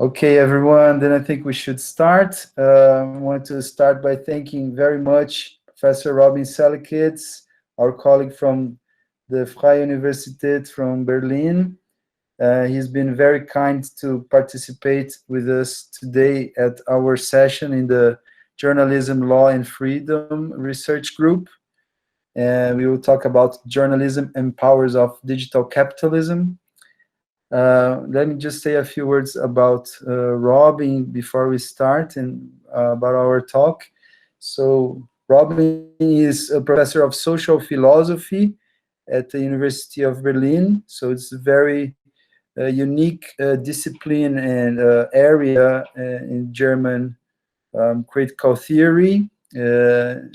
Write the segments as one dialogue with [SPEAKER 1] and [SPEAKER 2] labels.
[SPEAKER 1] Okay, everyone, then I think we should start. I want to start by thanking very much Professor Robin Selekits, our colleague from the Freie Universität from Berlin. He's been very kind to participate with us today at our session in the Journalism, Law and Freedom Research Group. We will talk about journalism and powers of digital capitalism. Let me just say a few words about Robin before we start and about our talk. So Robin is a professor of social philosophy at the University of Berlin. So it's a very unique discipline and area in German critical theory. We're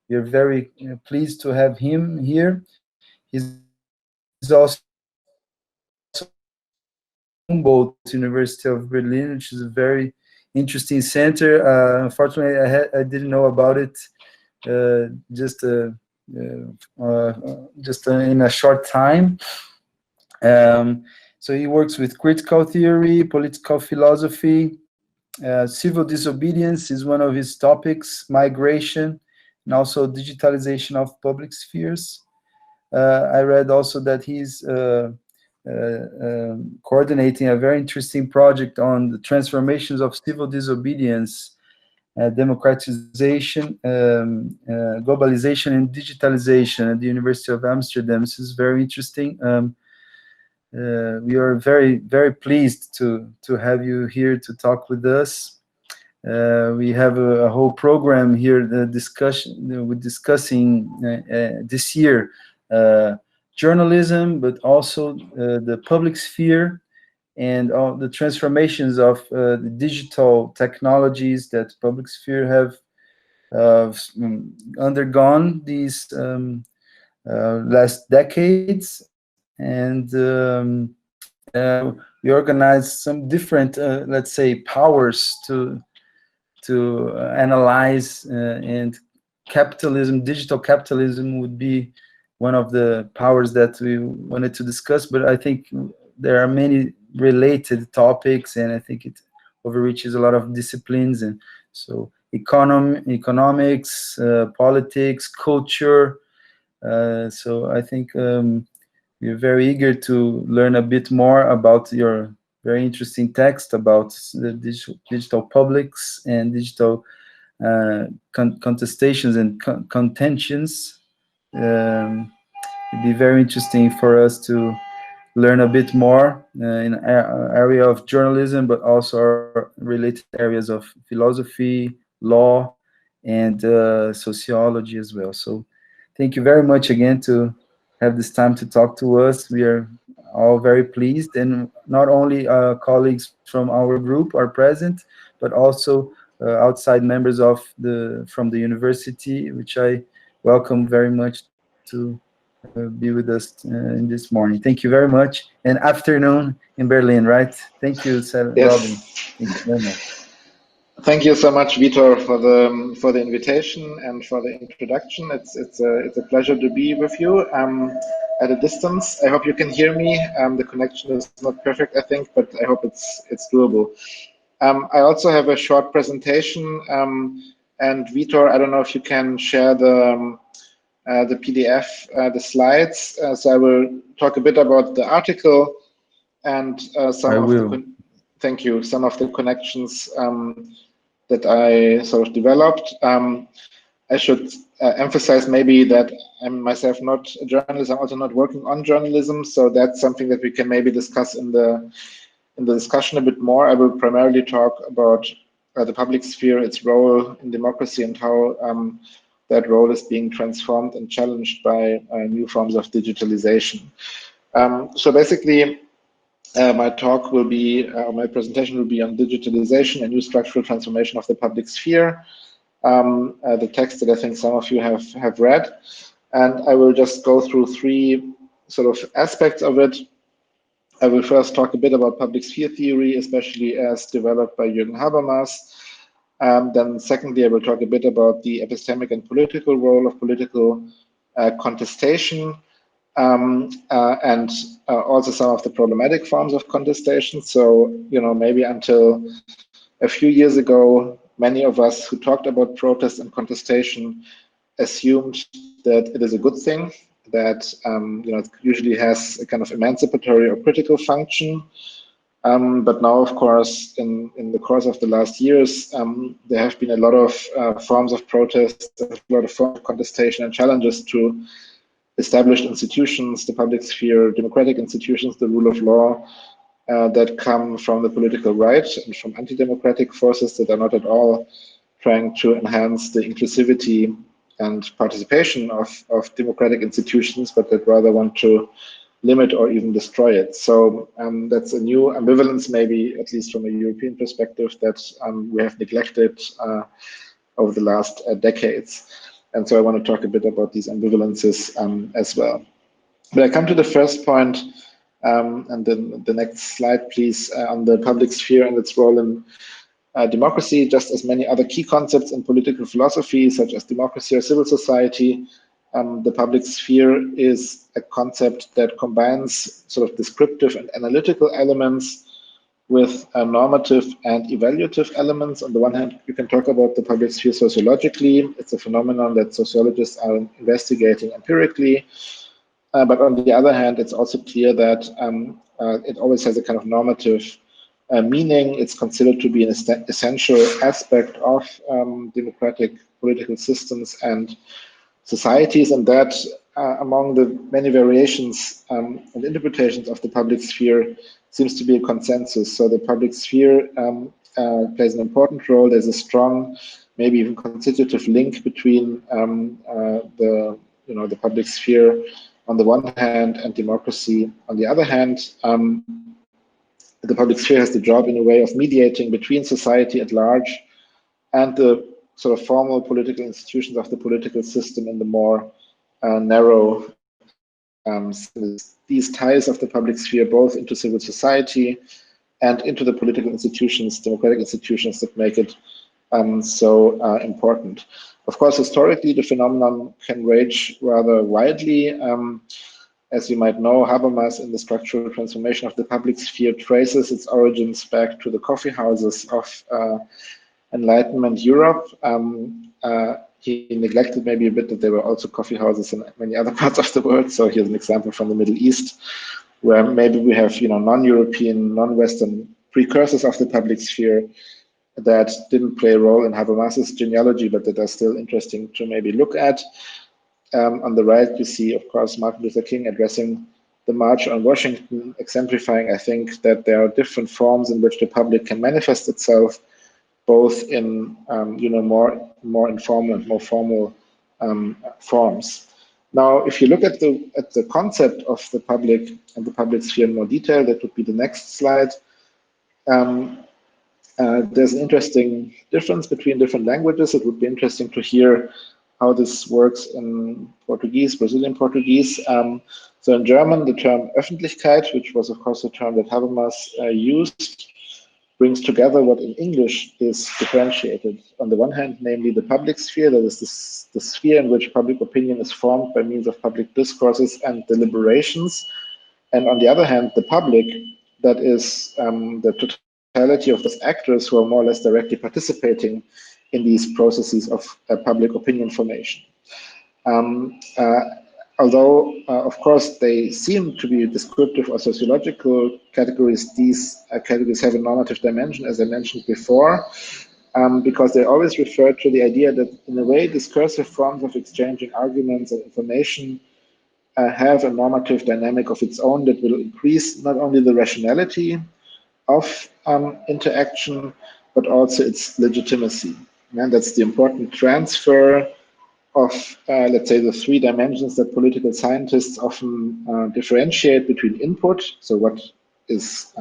[SPEAKER 1] very pleased to have him here. He's also Humboldt University of Berlin, which is a very interesting center. Unfortunately, I didn't know about it just in a short time. So he works with critical theory, political philosophy, civil disobedience is one of his topics, migration, and also digitalization of public spheres. I read also that he's coordinating a very interesting project on the transformations of civil disobedience, democratization, globalization, and digitalization at the University of Amsterdam. This is very interesting. We are very, very pleased to have you here to talk with us. We have a whole program here, we're discussing this year journalism, but also the public sphere and all the transformations of the digital technologies that public sphere have undergone these last decades. And we organized some different, let's say, powers to analyze, and capitalism, digital capitalism would be one of the powers that we wanted to discuss, but I think there are many related topics, and I think it overreaches a lot of disciplines. And so economics, politics, culture. So I think we're very eager to learn a bit more about your very interesting text about the digital publics and digital contestations and contentions. It'd be very interesting for us to learn a bit more in area of journalism, but also related areas of philosophy, law, and sociology as well. So thank you very much again to have this time to talk to us. We are all very pleased, and not only colleagues from our group are present, but also outside members from the university, which I welcome very much to be with us in this morning. Thank you very much, and afternoon in Berlin, right? Thank you, Robin.
[SPEAKER 2] Yes.
[SPEAKER 1] Thank you very much.
[SPEAKER 2] Thank you so much, Vitor, for the invitation and for the introduction. It's a pleasure to be with you at a distance. I hope you can hear me. The connection is not perfect, I think, but I hope it's doable. I also have a short presentation, and Vitor, I don't know if you can share the PDF, the slides. So I will talk a bit about the article and thank you, some of the connections that I sort of developed. I should emphasize maybe that I'm myself not a journalist. I'm also not working on journalism, so that's something that we can maybe discuss in the discussion a bit more. I will primarily talk about the public sphere, its role in democracy, and how that role is being transformed and challenged by new forms of digitalization. So basically, my talk will be, my presentation will be on digitalization and new structural transformation of the public sphere, the text that I think some of you have read. And I will just go through three sort of aspects of it. I will first talk a bit about public sphere theory, especially as developed by Jürgen Habermas. Then secondly, I will talk a bit about the epistemic and political role of political contestation. and also some of the problematic forms of contestation. So, maybe until a few years ago, many of us who talked about protest and contestation assumed that it is a good thing, that it usually has a kind of emancipatory or critical function. But now, of course, in the course of the last years, there have been a lot of forms of protest, a lot of forms of contestation and challenges to established institutions, the public sphere, democratic institutions, the rule of law, that come from the political right and from anti-democratic forces that are not at all trying to enhance the inclusivity and participation of democratic institutions, but that rather want to limit or even destroy it. So that's a new ambivalence, maybe at least from a European perspective, that we have neglected over the last decades. And so I want to talk a bit about these ambivalences as well. But I come to the first point, and then the next slide, please, on the public sphere and its role in democracy. Just as many other key concepts in political philosophy, such as democracy or civil society, the public sphere is a concept that combines sort of descriptive and analytical elements with normative and evaluative elements. On the one hand, you can talk about the public sphere sociologically. It's a phenomenon that sociologists are investigating empirically. But on the other hand, it's also clear that it always has a kind of normative meaning. It's considered to be an essential aspect of democratic political systems and societies, and that among the many variations and interpretations of the public sphere seems to be a consensus. So the public sphere plays an important role. There's a strong, maybe even constitutive link between the public sphere on the one hand and democracy on the other hand. The public sphere has the job in a way of mediating between society at large and the sort of formal political institutions of the political system in the more narrow these ties of the public sphere both into civil society and into the political institutions, democratic institutions that make it so important. Of course, historically, the phenomenon can range rather widely. As you might know, Habermas in the structural transformation of the public sphere traces its origins back to the coffee houses of Enlightenment Europe. He neglected maybe a bit that there were also coffee houses in many other parts of the world. So here's an example from the Middle East, where maybe we have non-European, non-Western precursors of the public sphere that didn't play a role in Habermas's genealogy, but that are still interesting to maybe look at. On the right, you see, of course, Martin Luther King addressing the March on Washington, exemplifying, I think, that there are different forms in which the public can manifest itself, both in more informal and more formal forms. Now, if you look at the concept of the public and the public sphere in more detail, that would be the next slide. There's an interesting difference between different languages. It would be interesting to hear how this works in Portuguese, Brazilian Portuguese. So in German, the term Öffentlichkeit, which was of course the term that Habermas used, brings together what in English is differentiated. On the one hand, namely the public sphere, that is the sphere in which public opinion is formed by means of public discourses and deliberations. And on the other hand, the public, that is the totality of those actors who are more or less directly participating in these processes of public opinion formation. Although, of course, they seem to be descriptive or sociological categories, these categories have a normative dimension, as I mentioned before, because they always refer to the idea that, in a way, discursive forms of exchanging arguments and information have a normative dynamic of its own that will increase not only the rationality of interaction, but also its legitimacy. And that's the important transfer of, let's say, the three dimensions that political scientists often differentiate between input, so what is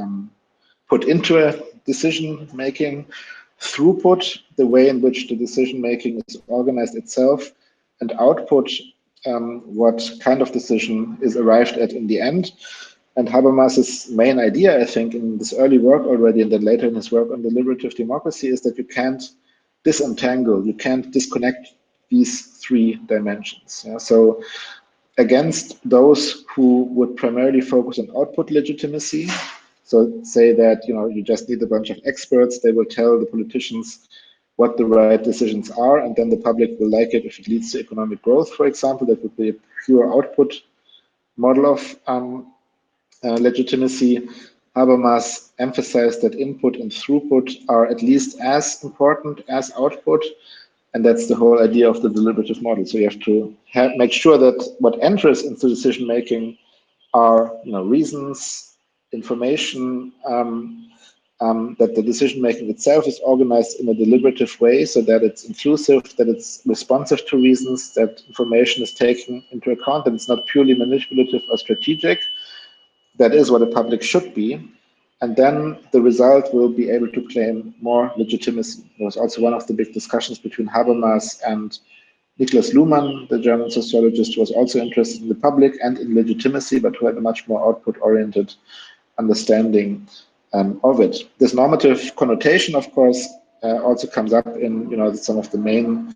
[SPEAKER 2] put into a decision making, throughput, the way in which the decision making is organized itself, and output, what kind of decision is arrived at in the end. And Habermas's main idea, I think, in this early work already, and then later in his work on deliberative democracy, is that you can't disentangle, you can't disconnect these three dimensions. Yeah? So against those who would primarily focus on output legitimacy. So say that you just need a bunch of experts, they will tell the politicians what the right decisions are, and then the public will like it if it leads to economic growth, for example. That would be a pure output model of legitimacy. Habermas emphasized that input and throughput are at least as important as output, and that's the whole idea of the deliberative model. So you have to make sure that what enters into decision making are reasons, information, that the decision making itself is organized in a deliberative way so that it's inclusive, that it's responsive to reasons, that information is taken into account, that it's not purely manipulative or strategic. That is what a public should be. And then the result will be able to claim more legitimacy. It was also one of the big discussions between Habermas and Niklas Luhmann, the German sociologist, who was also interested in the public and in legitimacy, but who had a much more output-oriented understanding of it. This normative connotation, of course, also comes up in some of the main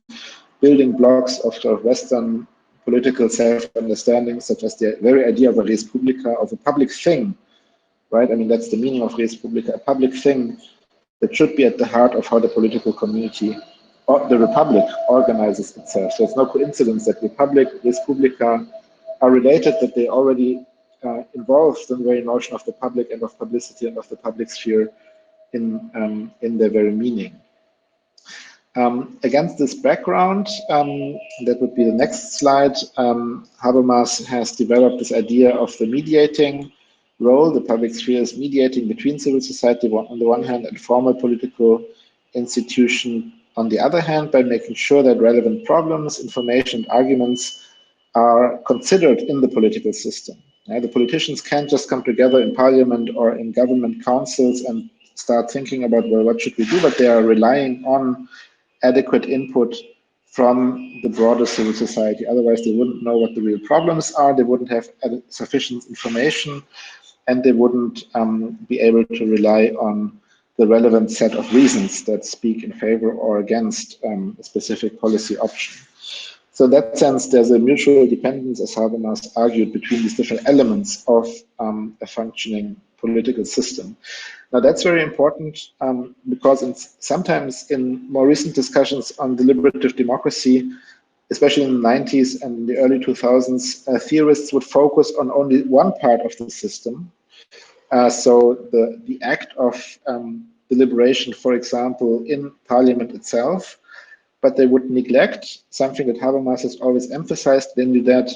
[SPEAKER 2] building blocks of sort of Western political self-understanding, such as the very idea of a res publica, of a public thing, right? I mean, that's the meaning of res publica, a public thing that should be at the heart of how the political community or the republic organizes itself. So it's no coincidence that republic, res publica are related, that they already involved in the very notion of the public and of publicity and of the public sphere in their very meaning. Against this background, that would be the next slide, Habermas has developed this idea of the mediating role. The public sphere is mediating between civil society on the one hand and formal political institution on the other hand, by making sure that relevant problems, information, and arguments are considered in the political system. The politicians can't just come together in parliament or in government councils and start thinking about, well, what should we do? But they are relying on adequate input from the broader civil society. Otherwise, they wouldn't know what the real problems are, they wouldn't have sufficient information, and they wouldn't be able to rely on the relevant set of reasons that speak in favor or against a specific policy option. So in that sense, there's a mutual dependence, as Habermas argued, between these different elements of a functioning political system. Now that's very important because sometimes in more recent discussions on deliberative democracy, especially in the 90s and the early 2000s, theorists would focus on only one part of the system. So the act of deliberation, for example, in parliament itself, but they would neglect something that Habermas has always emphasized, namely that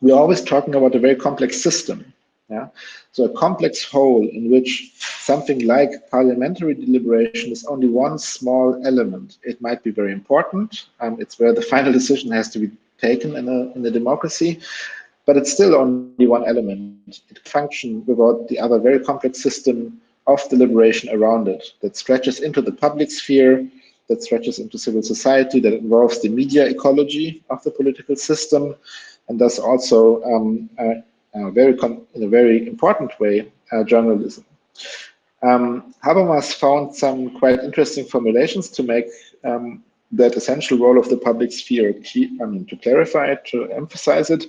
[SPEAKER 2] we're always talking about a very complex system. Yeah? So a complex whole in which something like parliamentary deliberation is only one small element. It might be very important. It's where the final decision has to be taken in a democracy, but it's still only one element. It functions without the other very complex system of deliberation around it that stretches into the public sphere, that stretches into civil society, that involves the media ecology of the political system, and thus also in a very important way, journalism. Habermas found some quite interesting formulations to make that essential role of the public sphere, to clarify it, to emphasize it.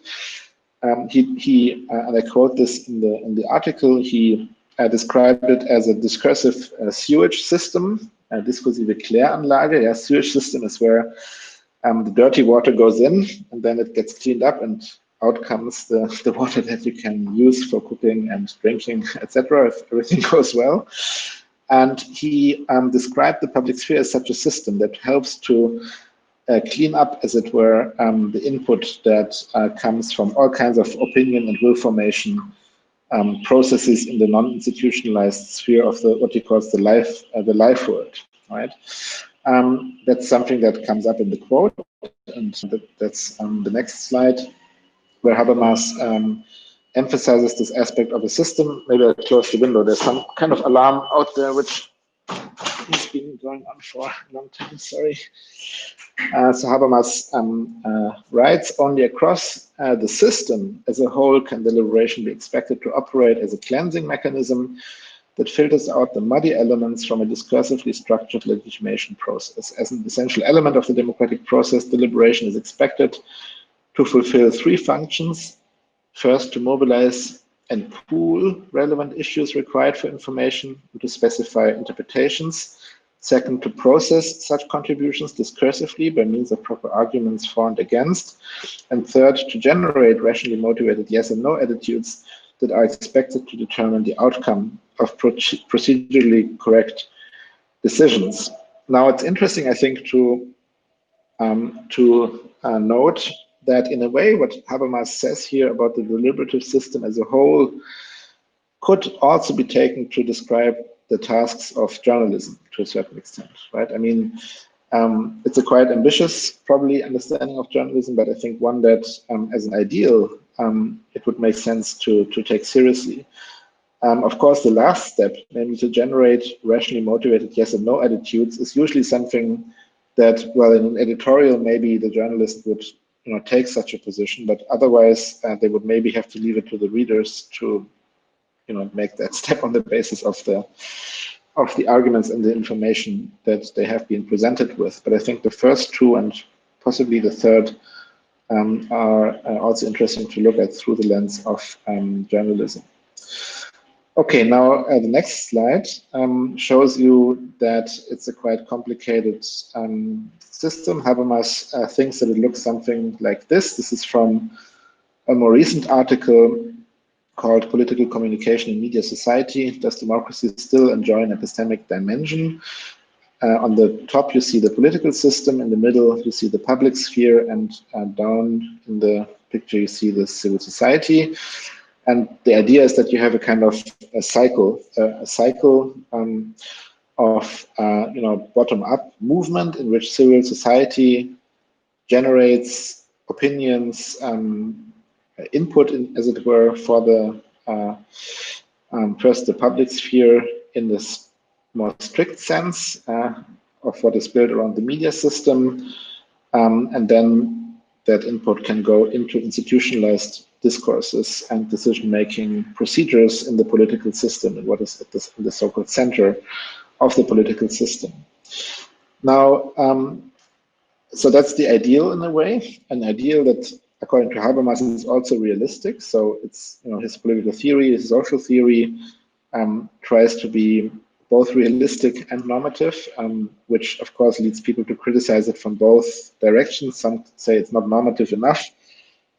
[SPEAKER 2] He and I quote this in the article, he described it as a discursive sewage system, diskursive Kläranlage. Yeah, sewage system is where the dirty water goes in and then it gets cleaned up and out comes the water that you can use for cooking and drinking, etc., if everything goes well. And he described the public sphere as such a system that helps to clean up, as it were, the input that comes from all kinds of opinion and will formation processes in the non-institutionalized sphere of what he calls the life world, right? That's something that comes up in the quote, and that's the next slide, where Habermas emphasizes this aspect of a system. Maybe I'll close the window. There's some kind of alarm out there, which has been going on for a long time, sorry. So Habermas writes, only across the system as a whole can deliberation be expected to operate as a cleansing mechanism that filters out the muddy elements from a discursively structured legitimation process. As an essential element of the democratic process, deliberation is expected to fulfill three functions. First, to mobilize and pool relevant issues required for information and to specify interpretations. Second, to process such contributions discursively by means of proper arguments for and against. And third, to generate rationally motivated yes and no attitudes that are expected to determine the outcome of procedurally correct decisions. Now, it's interesting, I think, to note that in a way what Habermas says here about the deliberative system as a whole could also be taken to describe the tasks of journalism to a certain extent, right? I mean, it's a quite ambitious, probably, understanding of journalism, but I think one that, as an ideal, it would make sense to take seriously. Of course, the last step, namely to generate rationally motivated yes and no attitudes, is usually something that, well, in an editorial, maybe the journalist would, take such a position, but otherwise they would maybe have to leave it to the readers to, make that step on the basis of the arguments and the information that they have been presented with. But I think the first two and possibly the third are also interesting to look at through the lens of journalism. Okay, now the next slide shows you that it's a quite complicated system. Habermas thinks that it looks something like this. This is from a more recent article called Political Communication in Media Society. Does democracy still enjoy an epistemic dimension? On the top, you see the political system. In the middle, you see the public sphere. And down in the picture, you see the civil society. And the idea is that you have a kind of a cycle of bottom-up movement in which civil society generates opinions, input, as it were, for the first the public sphere in this more strict sense of what is built around the media system, and then that input can go into institutionalized discourses and decision-making procedures in the political system, and what is at in the so-called center of the political system. Now, so that's the ideal in a way, an ideal that, according to Habermas, is also realistic. So it's, his political theory, his social theory tries to be both realistic and normative, which of course leads people to criticize it from both directions. Some say it's not normative enough.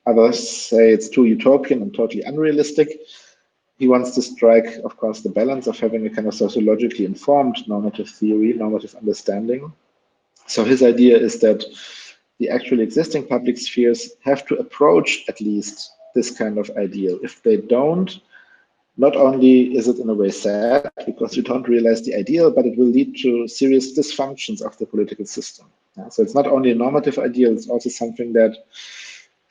[SPEAKER 2] Others say it's too utopian and totally unrealistic. He wants to strike, of course, the balance of having a kind of sociologically informed normative theory, normative understanding. So his idea is that the actually existing public spheres have to approach at least this kind of ideal. If they don't, not only is it in a way sad because you don't realize the ideal, but it will lead to serious dysfunctions of the political system. So it's not only a normative ideal, it's also something that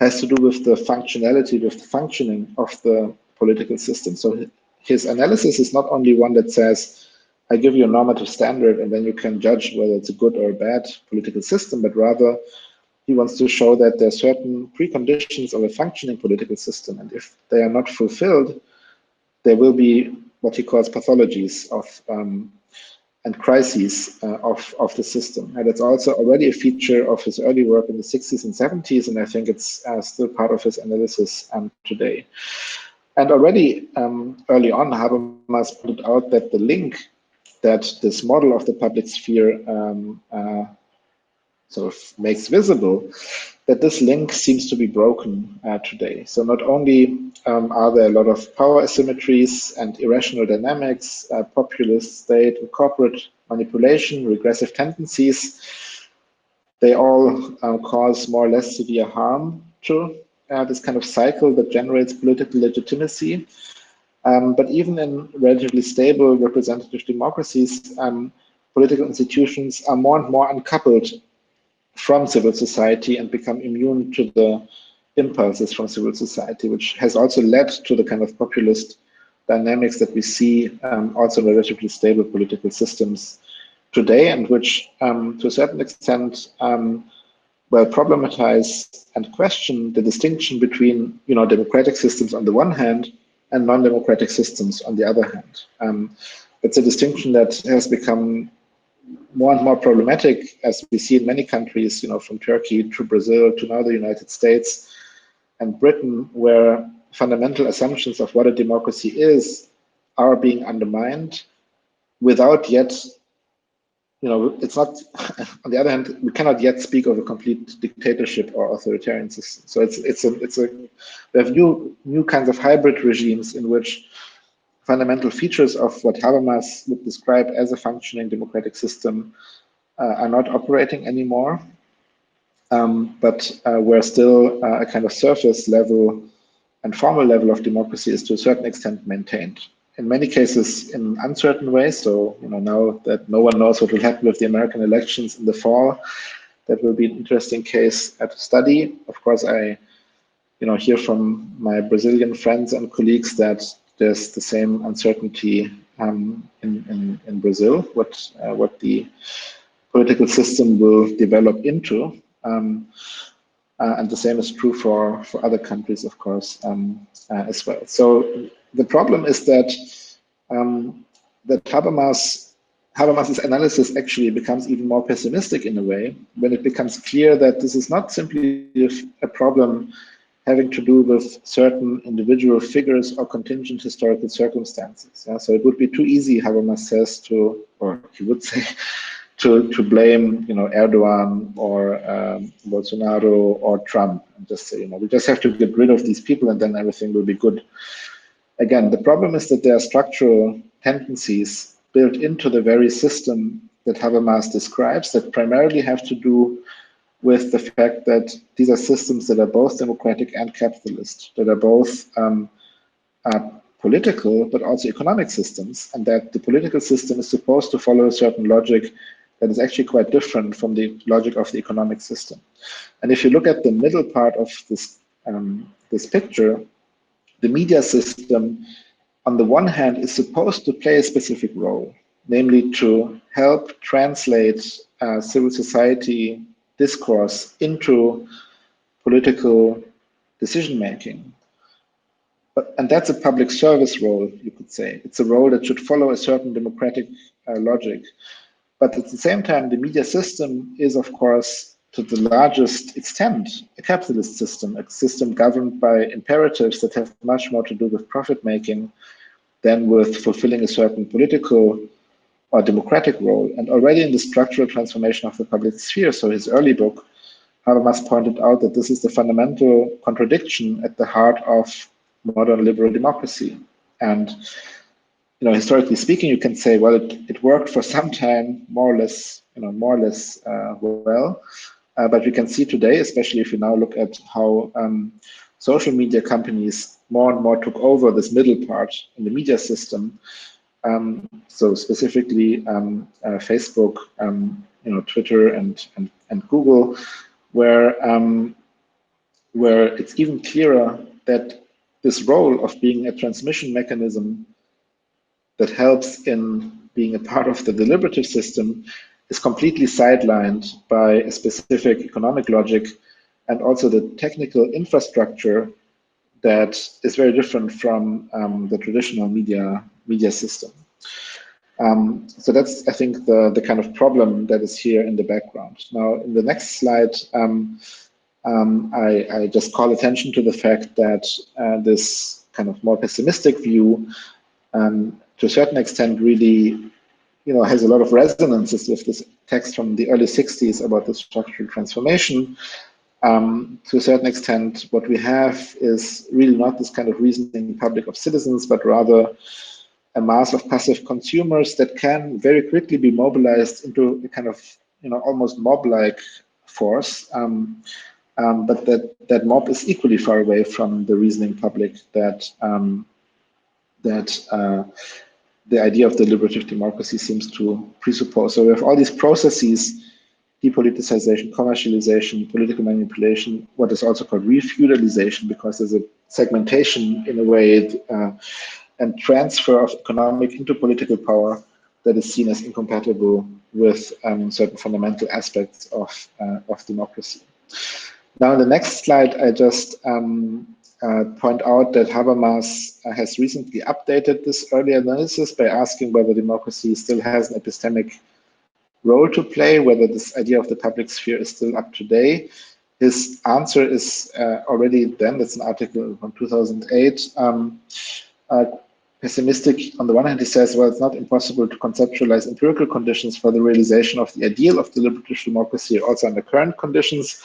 [SPEAKER 2] has to do with the functionality, with the functioning of the political system. So his analysis is not only one that says, I give you a normative standard and then you can judge whether it's a good or a bad political system, but rather he wants to show that there are certain preconditions of a functioning political system. And if they are not fulfilled, there will be what he calls pathologies of and crises of the system. And it's also already a feature of his early work in the 60s and 70s, and I think it's still part of his analysis today. And already early on, Habermas pointed out that the link that this model of the public sphere sort of makes visible, that this link seems to be broken today. So not only are there a lot of power asymmetries and irrational dynamics, populist state and corporate manipulation, regressive tendencies, they all cause more or less severe harm to this kind of cycle that generates political legitimacy. But even in relatively stable representative democracies, political institutions are more and more uncoupled from civil society and become immune to the impulses from civil society, which has also led to the kind of populist dynamics that we see also in relatively stable political systems today, and which to a certain extent well problematize and question the distinction between democratic systems on the one hand and non-democratic systems on the other hand. It's a distinction that has become more and more problematic, as we see in many countries, from Turkey to Brazil to now the United States and Britain, where fundamental assumptions of what a democracy is are being undermined without yet, it's not, on the other hand, we cannot yet speak of a complete dictatorship or authoritarian system. So we have new kinds of hybrid regimes in which fundamental features of what Habermas would describe as a functioning democratic system are not operating anymore, but where still a kind of surface level and formal level of democracy is to a certain extent maintained. In many cases in uncertain ways. So, now that no one knows what will happen with the American elections in the fall, that will be an interesting case to study. Of course, I hear from my Brazilian friends and colleagues that there's the same uncertainty in Brazil, what the political system will develop into. And the same is true for other countries, of course, as well. So the problem is that Habermas's analysis actually becomes even more pessimistic in a way when it becomes clear that this is not simply a problem having to do with certain individual figures or contingent historical circumstances. Yeah? So it would be too easy, Habermas says, or he would say, to blame, Erdogan or Bolsonaro or Trump, and just say, we just have to get rid of these people and then everything will be good. Again, the problem is that there are structural tendencies built into the very system that Habermas describes that primarily have to do with the fact that these are systems that are both democratic and capitalist, that are both political but also economic systems, and that the political system is supposed to follow a certain logic that is actually quite different from the logic of the economic system. And if you look at the middle part of this picture, the media system, on the one hand, is supposed to play a specific role, namely to help translate civil society discourse into political decision-making. And that's a public service role, you could say. It's a role that should follow a certain democratic logic. But at the same time, the media system is, of course, to the largest extent, a capitalist system, a system governed by imperatives that have much more to do with profit-making than with fulfilling a certain political or democratic role. And already in the structural transformation of the public sphere, so his early book, Habermas pointed out that this is the fundamental contradiction at the heart of modern liberal democracy. And historically speaking, you can say, well, it worked for some time, more or less well. But we can see today, especially if you now look at how social media companies more and more took over this middle part in the media system. So specifically Facebook, Twitter, and Google, where it's even clearer that this role of being a transmission mechanism that helps in being a part of the deliberative system is completely sidelined by a specific economic logic and also the technical infrastructure that is very different from the traditional media system. So that's, I think, the kind of problem that is here in the background. Now, in the next slide, I just call attention to the fact that this kind of more pessimistic view, to a certain extent, really, has a lot of resonances with this text from the early 60s about the structural transformation. To a certain extent, what we have is really not this kind of reasoning public of citizens, but rather a mass of passive consumers that can very quickly be mobilized into a kind of, almost mob-like force. But that mob is equally far away from the reasoning public that the idea of deliberative democracy seems to presuppose. So we have all these processes: depoliticization, commercialization, political manipulation, what is also called refeudalization, because there's a segmentation in a way and transfer of economic into political power that is seen as incompatible with certain fundamental aspects of democracy. Now, in the next slide, I just point out that Habermas has recently updated this early analysis by asking whether democracy still has an epistemic role to play, whether this idea of the public sphere is still up to date. His answer is already then, that's an article from 2008, pessimistic. On the one hand, he says, well, it's not impossible to conceptualize empirical conditions for the realization of the ideal of deliberative democracy also under current conditions.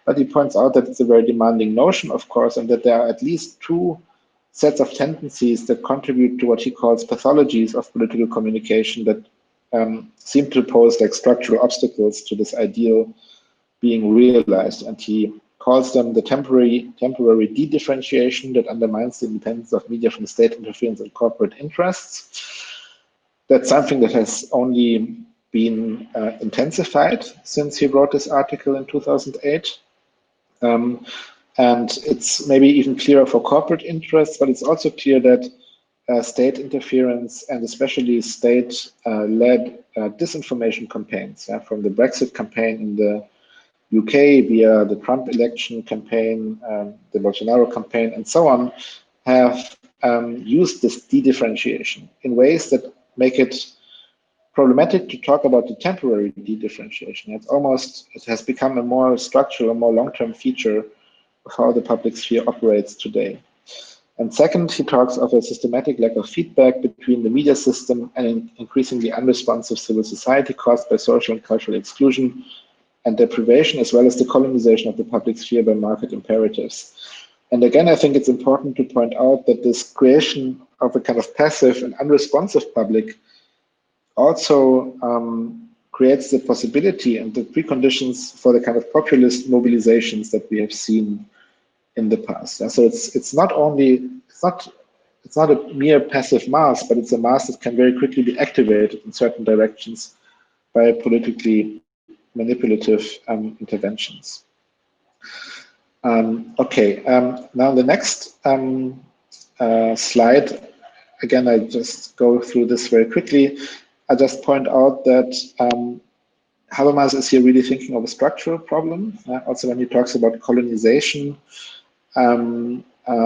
[SPEAKER 2] But he points out that it's a very demanding notion, of course, and that there are at least two sets of tendencies that contribute to what he calls pathologies of political communication that seem to pose like structural obstacles to this ideal being realized. And he calls them the temporary de-differentiation that undermines the independence of media from state interference and corporate interests. That's something that has only been intensified since he wrote this article in 2008. And it's maybe even clearer for corporate interests, but it's also clear that state interference and especially state-led disinformation campaigns, from the Brexit campaign in the UK via the Trump election campaign, the Bolsonaro campaign, and so on, have used this de-differentiation in ways that make it problematic to talk about the temporary de-differentiation. It has become a more structural, more long-term feature of how the public sphere operates today. And second, he talks of a systematic lack of feedback between the media system and an increasingly unresponsive civil society caused by social and cultural exclusion and deprivation, as well as the colonization of the public sphere by market imperatives. And again, I think it's important to point out that this creation of a kind of passive and unresponsive public also creates the possibility and the preconditions for the kind of populist mobilizations that we have seen in the past. So it's not a mere passive mass, but it's a mass that can very quickly be activated in certain directions by politically manipulative interventions. Now the next slide, again, I just go through this very quickly. I just point out that Habermas is here really thinking of a structural problem. Also, when he talks about colonization, the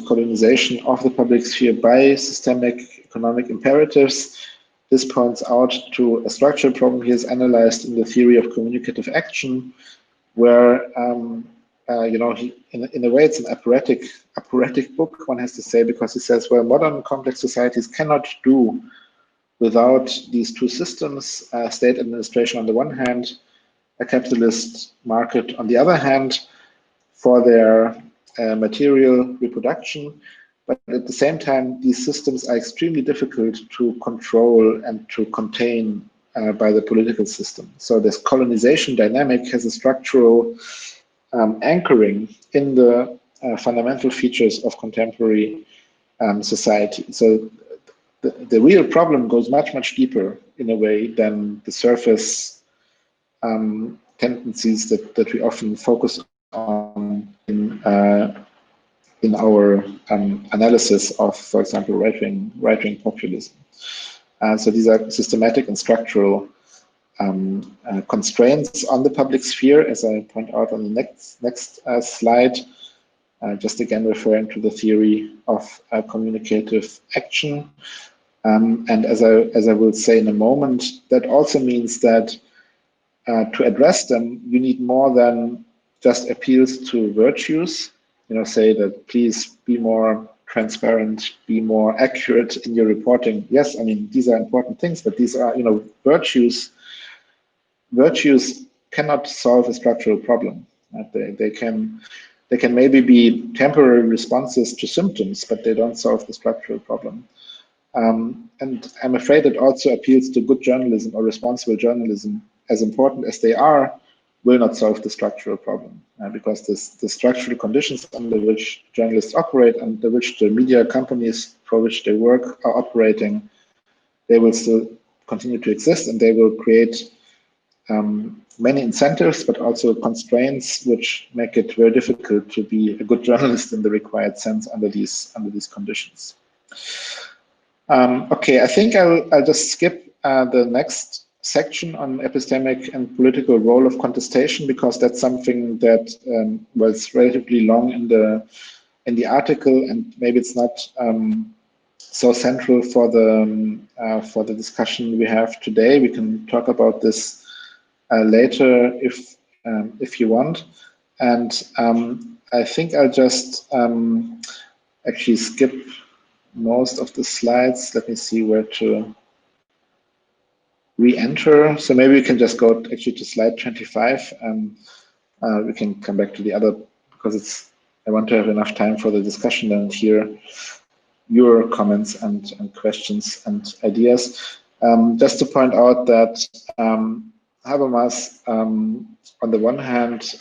[SPEAKER 2] colonization of the public sphere by systemic economic imperatives, this points out to a structural problem he has analyzed in the theory of communicative action, where in a way it's an operatic book, one has to say, because he says, well, modern complex societies cannot do without these two systems, state administration on the one hand, a capitalist market on the other hand, for their material reproduction. But at the same time, these systems are extremely difficult to control and to contain by the political system. So this colonization dynamic has a structural anchoring in the fundamental features of contemporary society. So the real problem goes much, much deeper in a way than the surface tendencies that we often focus on in our analysis of, for example, right-wing populism. So these are systematic and structural constraints on the public sphere, as I point out on the next slide. Just again referring to the theory of communicative action. And as I will say in a moment, that also means that to address them, you need more than just appeals to virtues. Say that please be more transparent, be more accurate in your reporting. Yes, I mean, these are important things, but these are, virtues. Virtues cannot solve a structural problem. Right? They can maybe be temporary responses to symptoms, but they don't solve the structural problem. And I'm afraid it also appeals to good journalism or responsible journalism, as important as they are, will not solve the structural problem, because the structural conditions under which journalists operate, under which the media companies for which they work are operating, they will still continue to exist, and they will create many incentives, but also constraints, which make it very difficult to be a good journalist in the required sense under these conditions. Okay, I think I'll just skip the next section on epistemic and political role of contestation, because that's something that was relatively long in the article, and maybe it's not so central for the discussion we have today. We can talk about this later if you want. And I think I'll just actually skip most of the slides. Let me see where to re-enter. So maybe we can just go actually to slide 25. We can come back to the other, because I want to have enough time for the discussion and hear your comments and questions and ideas. Just to point out that Habermas, on the one hand,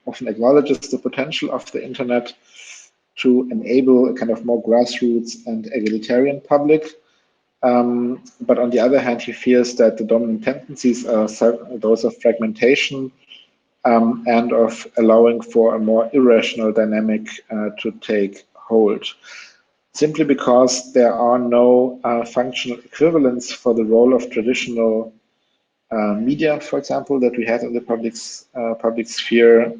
[SPEAKER 2] often acknowledges the potential of the internet to enable a kind of more grassroots and egalitarian public. But on the other hand, he fears that the dominant tendencies are those of fragmentation and of allowing for a more irrational dynamic to take hold, simply because there are no functional equivalents for the role of traditional media, for example, that we had in the public sphere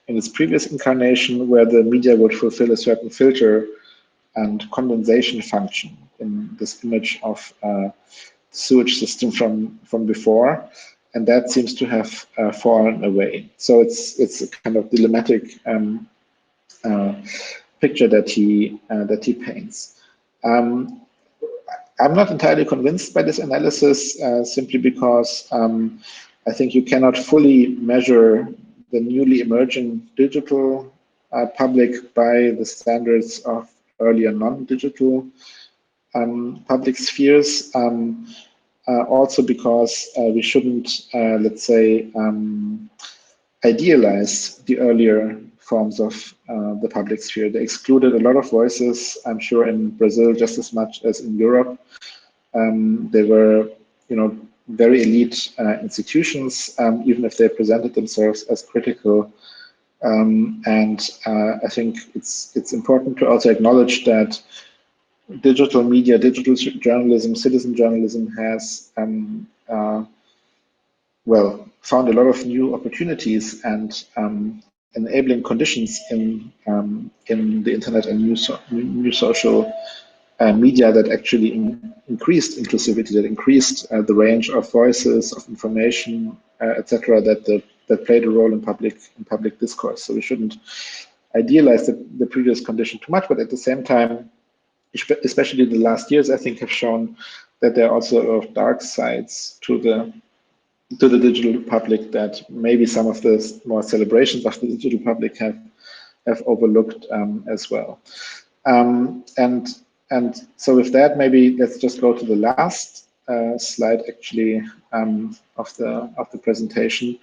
[SPEAKER 2] in its previous incarnation, where the media would fulfill a certain filter and condensation function in this image of sewage system from before, and that seems to have fallen away. So it's a kind of dilemmatic picture that he paints. I'm not entirely convinced by this analysis, simply because I think you cannot fully measure the newly emerging digital public by the standards of earlier non-digital public spheres. Also because we shouldn't, let's say, idealize the earlier forms of the public sphere. They excluded a lot of voices, I'm sure in Brazil just as much as in Europe. They were, very elite institutions, even if they presented themselves as critical. And I think it's important to also acknowledge that digital media, digital journalism, citizen journalism has found a lot of new opportunities and enabling conditions in the internet and new social media that actually increased inclusivity, that increased the range of voices, of information, etc., that played a role in public discourse. So we shouldn't idealize the previous condition too much, but at the same time, especially the last years, I think, have shown that there are also a lot of dark sides to the digital public that maybe some of the more celebrations of the digital public have overlooked as well. And so with that, maybe let's just go to the last slide, actually, of the presentation,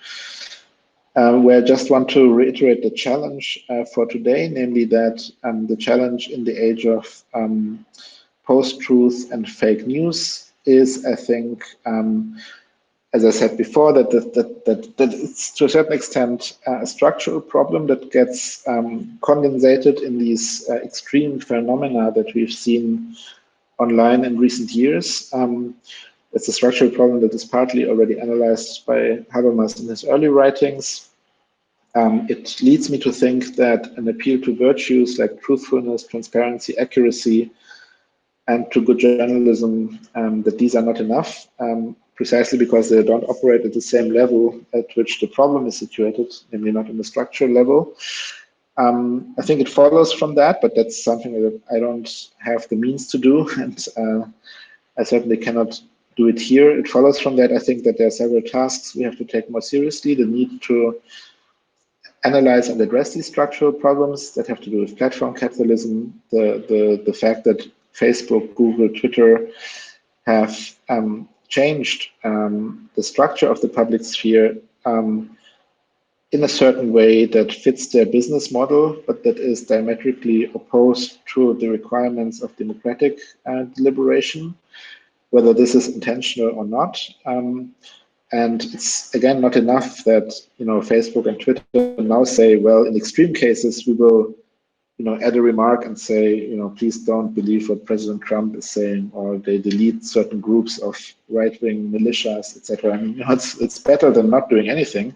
[SPEAKER 2] where I just want to reiterate the challenge for today, namely that the challenge in the age of post-truth and fake news is, I think, as I said before, that it's to a certain extent a structural problem that gets condensated in these extreme phenomena that we've seen online in recent years. It's a structural problem that is partly already analyzed by Habermas in his early writings. It leads me to think that an appeal to virtues like truthfulness, transparency, accuracy, and to good journalism, that these are not enough, precisely because they don't operate at the same level at which the problem is situated, namely not in the structural level. I think it follows from that, but that's something that I don't have the means to do, and I certainly cannot do it here. It follows from that, I think, that there are several tasks we have to take more seriously. The need to analyze and address these structural problems that have to do with platform capitalism, the fact that Facebook, Google, Twitter have changed the structure of the public sphere in a certain way that fits their business model, but that is diametrically opposed to the requirements of democratic deliberation, whether this is intentional or not. And it's, again, not enough that Facebook and Twitter now say, well, in extreme cases, we will add a remark and say, please don't believe what President Trump is saying, or they delete certain groups of right-wing militias, etc. I mean, it's better than not doing anything.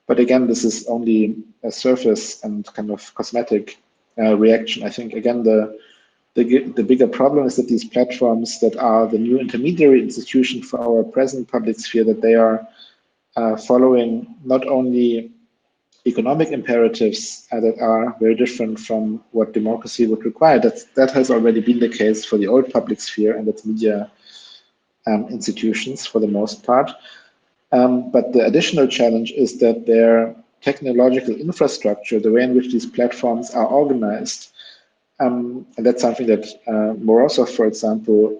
[SPEAKER 2] But again, this is only a surface and kind of cosmetic reaction. I think, again, the the bigger problem is that these platforms that are the new intermediary institution for our present public sphere, that they are following not only economic imperatives that are very different from what democracy would require. That has already been the case for the old public sphere and its media institutions for the most part. But the additional challenge is that their technological infrastructure, the way in which these platforms are organized, and that's something that Morozov, for example,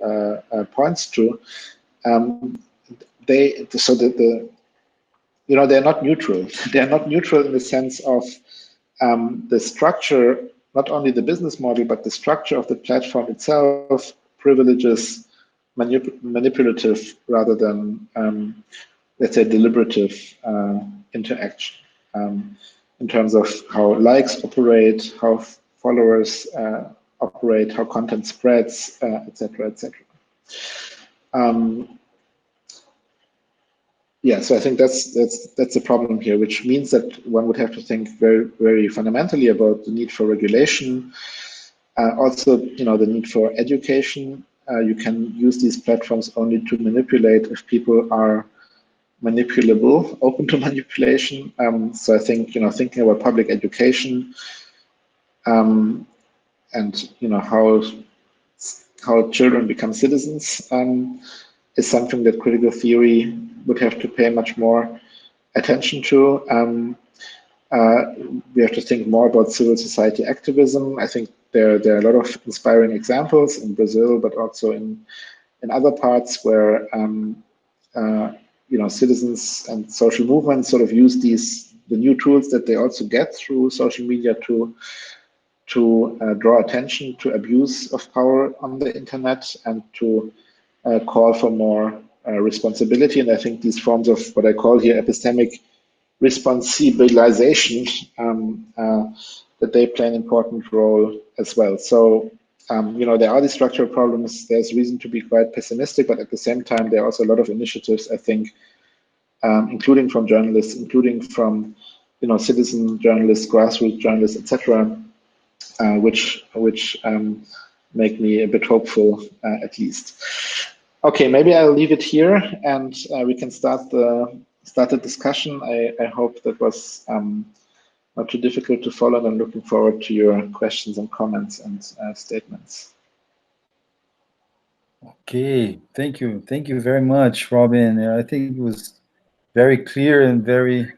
[SPEAKER 2] points to. They're not neutral. They're not neutral in the sense of the structure, not only the business model, but the structure of the platform itself privileges manipulative rather than, let's say, deliberative interaction in terms of how likes operate, how followers operate, how content spreads, etc., etc. Yeah, so I think that's the problem here, which means that one would have to think very, very fundamentally about the need for regulation. Also, the need for education. You can use these platforms only to manipulate if people are manipulable, open to manipulation. So I think, thinking about public education and, how children become citizens is something that critical theory would have to pay much more attention to. We have to think more about civil society activism. I think there are a lot of inspiring examples in Brazil, but also in other parts where citizens and social movements sort of use the new tools that they also get through social media to draw attention to abuse of power on the internet and to call for more responsibility. And I think these forms of what I call here epistemic responsibilization, that they play an important role as well. So, there are these structural problems. There's reason to be quite pessimistic, but at the same time, there are also a lot of initiatives, I think, including from journalists, including from, citizen journalists, grassroots journalists, etc., which make me a bit hopeful, at least. Okay, maybe I'll leave it here, and we can start the discussion. I hope that was not too difficult to follow, and I'm looking forward to your questions and comments and statements.
[SPEAKER 1] Okay, thank you very much, Robin. I think it was very clear and very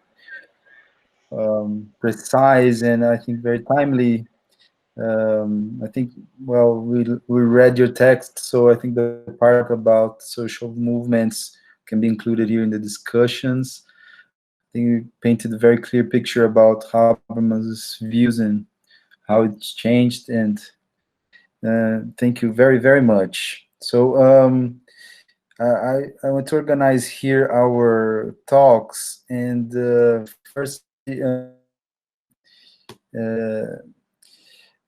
[SPEAKER 1] precise, and I think very timely. I think, well, we read your text, so I think the part about social movements can be included here in the discussions. I think you painted a very clear picture about Habermas's views and how it's changed, and thank you very, very much. So I want to organize here our talks, and first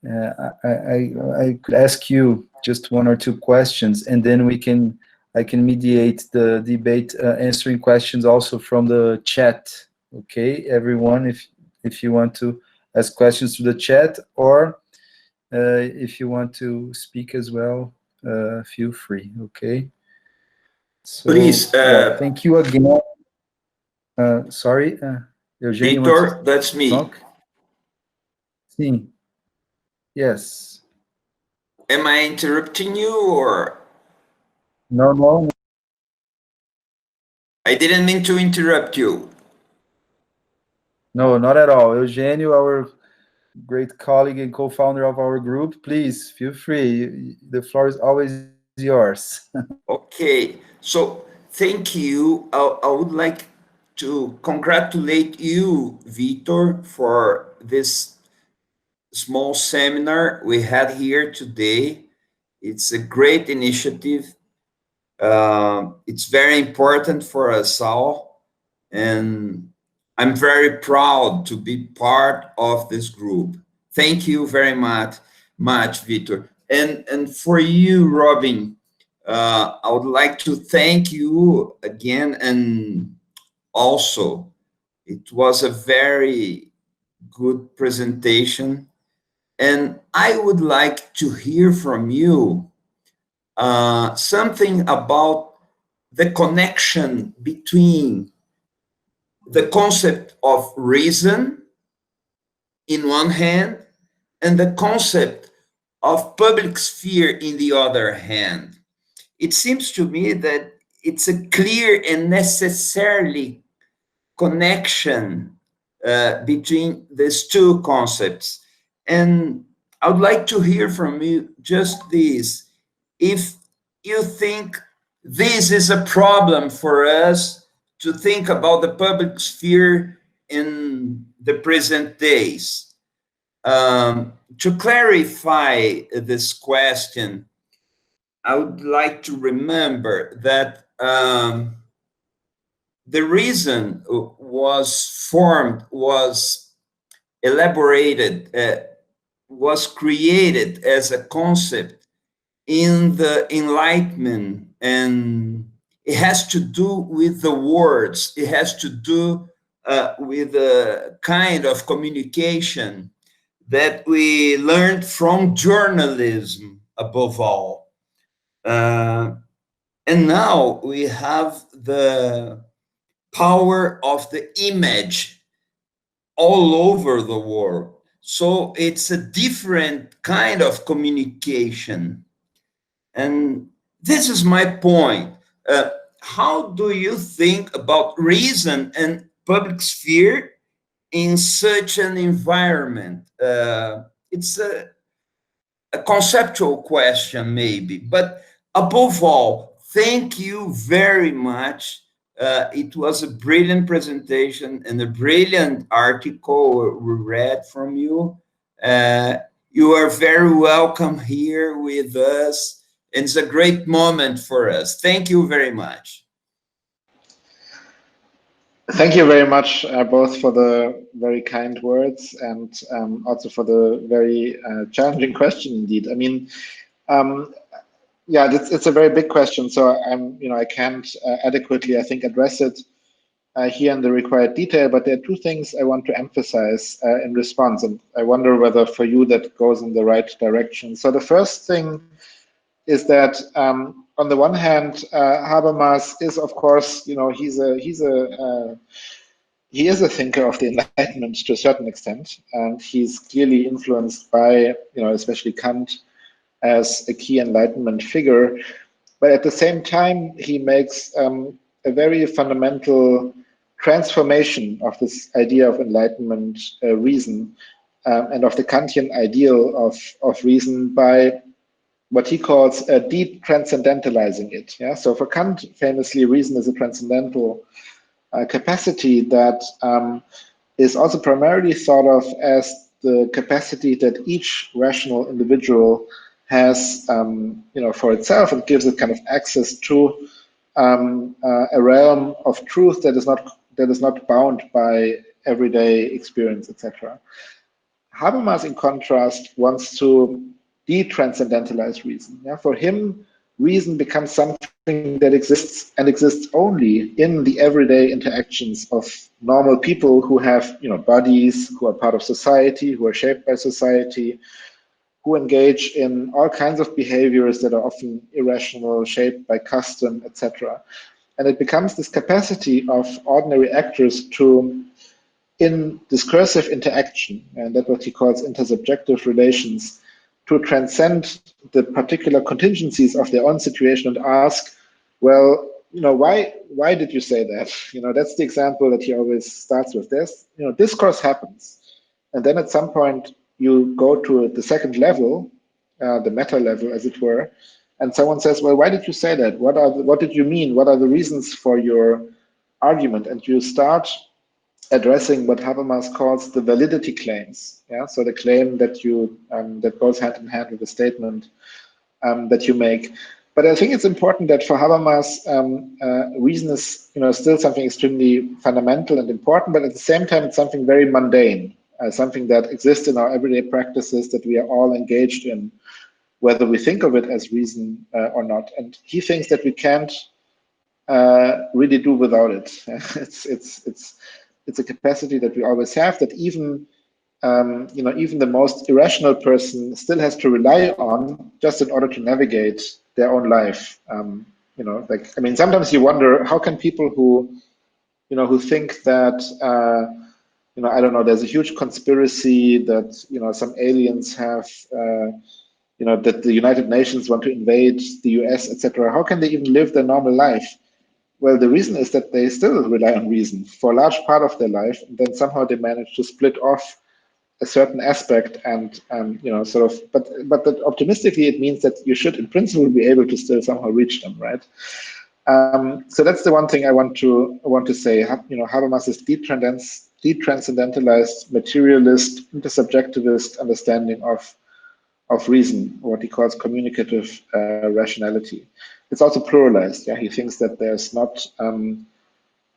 [SPEAKER 1] I could ask you just one or two questions, and then I can mediate the debate, answering questions also from the chat. Okay, everyone, if you want to ask questions to the chat, or if you want to speak as well, feel free. Okay. So,
[SPEAKER 3] please.
[SPEAKER 1] Thank you again. Sorry, Eugênio,
[SPEAKER 3] Victor, that's me.
[SPEAKER 1] Talk? Sim. Yes.
[SPEAKER 3] Am I interrupting you, or?
[SPEAKER 1] No.
[SPEAKER 3] I didn't mean to interrupt you.
[SPEAKER 1] No, not at all. Eugênio, our great colleague and co-founder of our group, please feel free. The floor is always yours.
[SPEAKER 3] Okay, so thank you. I would like to congratulate you, Victor, for this small seminar we had here today. It's a great initiative. It's very important for us all, and I'm very proud to be part of this group. Thank you very much, Victor. And for you, Robin, I would like to thank you again, and also it was a very good presentation. And I would like to hear from you something about the connection between the concept of reason in one hand and the concept of public sphere in the other hand. It seems to me that it's a clear and necessarily connection between these two concepts. And I would like to hear from you just this. If you think this is a problem for us to think about the public sphere in the present days. To clarify this question, I would like to remember that the reason was formed, was elaborated, was created as a concept in the Enlightenment, and it has to do with the words, it has to do with a kind of communication that we learned from journalism above all. And now we have the power of the image all over the world. So it's a different kind of communication. And this is my point. How do you think about reason and public sphere in such an environment? It's a conceptual question, maybe, but above all, thank you very much. It was a brilliant presentation and a brilliant article we read from you. You are very welcome here with us. And it's a great moment for us. Thank you very much.
[SPEAKER 2] Thank you very much, both for the very kind words and also for the very challenging question indeed. I mean, yeah, it's a very big question, so I can't adequately, I think, address it here in the required detail. But there are two things I want to emphasize in response, and I wonder whether for you that goes in the right direction. So the first thing is that on the one hand, Habermas is, of course, he is a thinker of the Enlightenment to a certain extent, and he's clearly influenced by, especially Kant as a key Enlightenment figure. But at the same time, he makes a very fundamental transformation of this idea of Enlightenment reason and of the Kantian ideal of reason by what he calls de-transcendentalizing it. Yeah? So for Kant, famously, reason is a transcendental capacity that is also primarily thought of as the capacity that each rational individual has, for itself, and gives it kind of access to a realm of truth that is not bound by everyday experience, etc. Habermas, in contrast, wants to de-transcendentalize reason. Yeah? For him, reason becomes something that exists and exists only in the everyday interactions of normal people who have, bodies, who are part of society, who are shaped by society, who engage in all kinds of behaviors that are often irrational, shaped by custom, etc. And it becomes this capacity of ordinary actors to, in discursive interaction, and that's what he calls intersubjective relations, to transcend the particular contingencies of their own situation and ask, well, why did you say that? That's the example that he always starts with. There's, discourse happens, and then at some point you go to the second level, the meta level, as it were, and someone says, well, why did you say that? What did you mean? What are the reasons for your argument? And you start addressing what Habermas calls the validity claims. Yeah, so the claim that you that goes hand in hand with the statement that you make. But I think it's important that for Habermas, reason is still something extremely fundamental and important, but at the same time, it's something very mundane, something that exists in our everyday practices that we are all engaged in, whether we think of it as reason or not. And he thinks that we can't really do without it. It's a capacity that we always have, that even even the most irrational person still has to rely on just in order to navigate their own life. Sometimes you wonder, how can people who think that, I don't know, there's a huge conspiracy that, some aliens have, that the United Nations want to invade the US, etc. How can they even live their normal life? Well, the reason is that they still rely on reason for a large part of their life, and then somehow they manage to split off a certain aspect and but that optimistically it means that you should in principle be able to still somehow reach them, right? So that's the one thing I want to say. Habermas is detranscendentalized, materialist, intersubjectivist understanding of reason, what he calls communicative rationality. It's also pluralized. Yeah, he thinks that there's not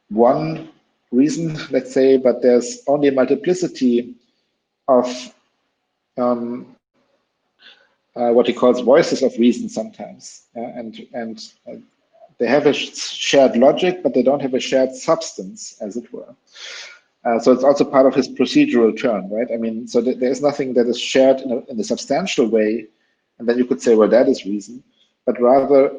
[SPEAKER 2] one reason, let's say, but there's only a multiplicity of what he calls voices of reason sometimes, and they have a shared logic, but they don't have a shared substance, as it were. So it's also part of his procedural turn, right? So there's nothing that is shared in a substantial way, and then you could say, well, that is reason, but rather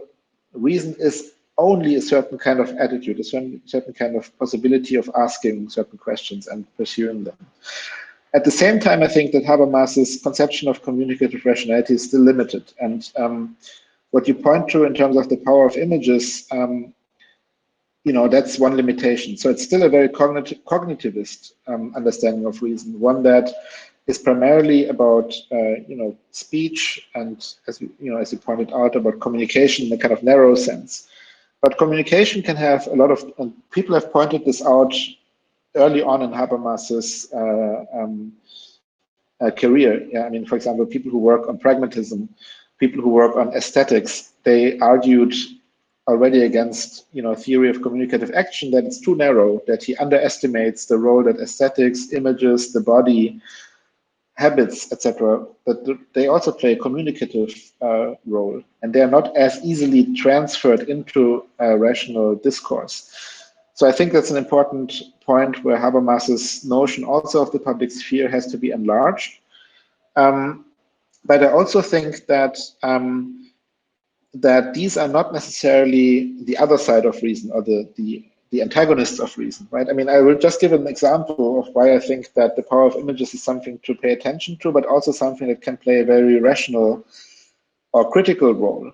[SPEAKER 2] reason is only a certain kind of attitude, a certain kind of possibility of asking certain questions and pursuing them. At the same time, I think that Habermas's conception of communicative rationality is still limited. And what you point to in terms of the power of images, that's one limitation. So it's still a very cognitivist understanding of reason, one that is primarily about speech and, as you pointed out, about communication in a kind of narrow sense. But communication can have a lot of, and people have pointed this out early on in Habermas's career. Yeah, for example, people who work on pragmatism, people who work on aesthetics, they argued already against theory of communicative action that it's too narrow, that he underestimates the role that aesthetics, images, the body, habits, etc., that they also play a communicative role, and they are not as easily transferred into rational discourse. So I think that's an important point where Habermas's notion also of the public sphere has to be enlarged. But I also think that that these are not necessarily the other side of reason or the antagonists of reason, right? I will just give an example of why I think that the power of images is something to pay attention to, but also something that can play a very rational or critical role.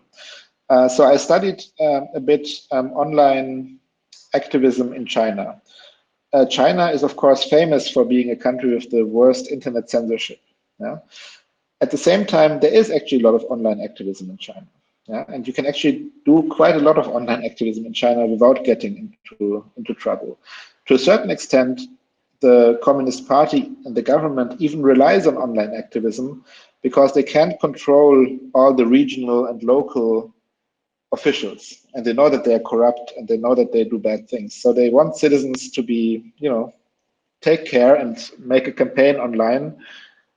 [SPEAKER 2] So I studied a bit online activism in China. China is, of course, famous for being a country with the worst internet censorship. Yeah? At the same time, there is actually a lot of online activism in China. Yeah? And you can actually do quite a lot of online activism in China without getting into trouble. To a certain extent, the Communist Party and the government even relies on online activism because they can't control all the regional and local officials, and they know that they are corrupt and they know that they do bad things. So they want citizens to be, take care and make a campaign online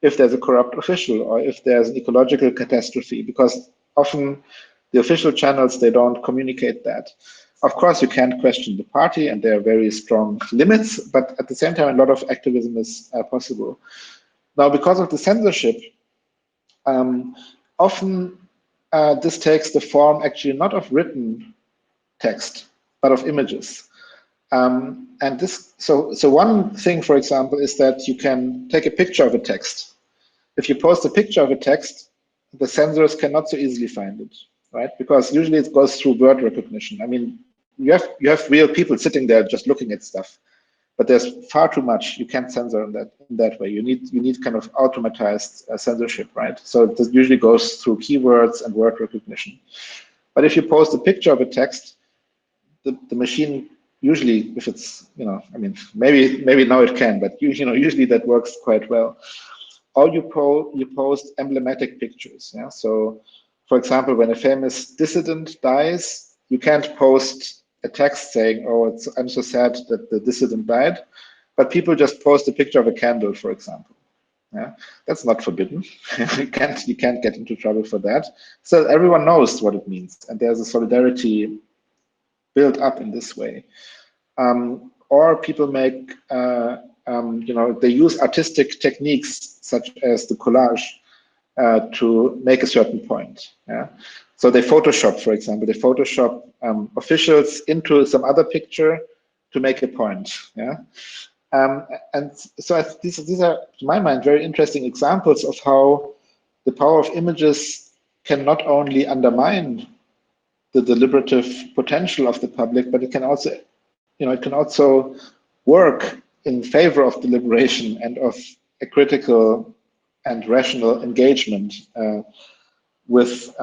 [SPEAKER 2] if there's a corrupt official or if there's an ecological catastrophe, because often the official channels, they don't communicate that. Of course, you can't question the party, and there are very strong limits, but at the same time, a lot of activism is possible. Now, because of the censorship, often this takes the form actually not of written text, but of images. And this, so one thing, for example, is that you can take a picture of a text. If you post a picture of a text, the censors cannot so easily find it, right? Because usually it goes through word recognition. You have real people sitting there just looking at stuff, but there's far too much. You can't censor in that way. You need kind of automatized censorship, right? So this usually goes through keywords and word recognition. But if you post a picture of a text, the machine usually, if it's maybe now it can, but usually that works quite well. Or you post emblematic pictures. Yeah. So, for example, when a famous dissident dies, you can't post a text saying, "Oh, I'm so sad that the dissident died," but people just post a picture of a candle, for example. Yeah, that's not forbidden. you can't get into trouble for that. So everyone knows what it means, and there's a solidarity built up in this way. Or people make they use artistic techniques such as the collage to make a certain point. Yeah? So they Photoshop, for example, they Photoshop officials into some other picture to make a point. Yeah. And so these are, to my mind, very interesting examples of how the power of images can not only undermine the deliberative potential of the public, but it can also, work in favor of deliberation and of a critical and rational engagement with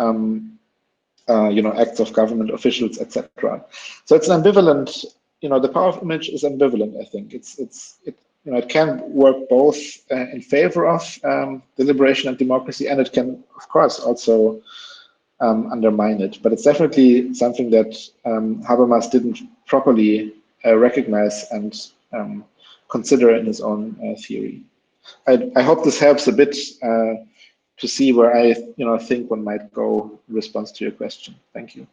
[SPEAKER 2] acts of government officials, etc. So it's an ambivalent. The power of image is ambivalent. I think it can work both in favor of deliberation and democracy, and it can, of course, also undermine it. But it's definitely something that Habermas didn't properly recognize and consider in his own theory. I hope this helps a bit to see where I think one might go in response to your question. Thank you.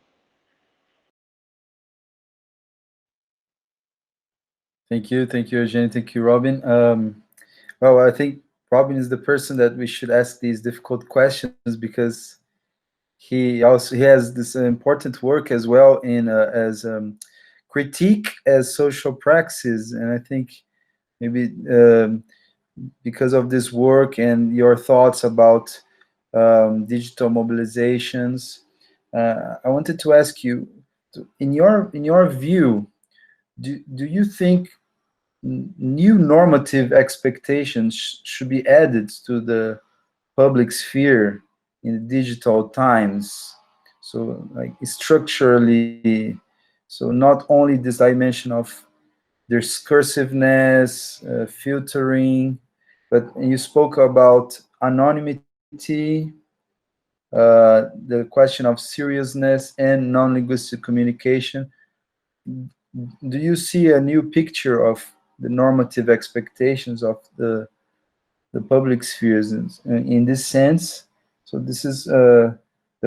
[SPEAKER 1] Thank you, Eugene. Thank you, Robin. Well, I think Robin is the person that we should ask these difficult questions, because he has this important work as well in as critique as social praxis, and I think maybe because of this work and your thoughts about digital mobilizations, I wanted to ask you, in your view, do you think new normative expectations should be added to the public sphere in digital times? So, like, structurally, so not only this dimension of discursiveness, filtering, but you spoke about anonymity, the question of seriousness and non-linguistic communication. Do you see a new picture of the normative expectations of the public spheres in this sense? So this is the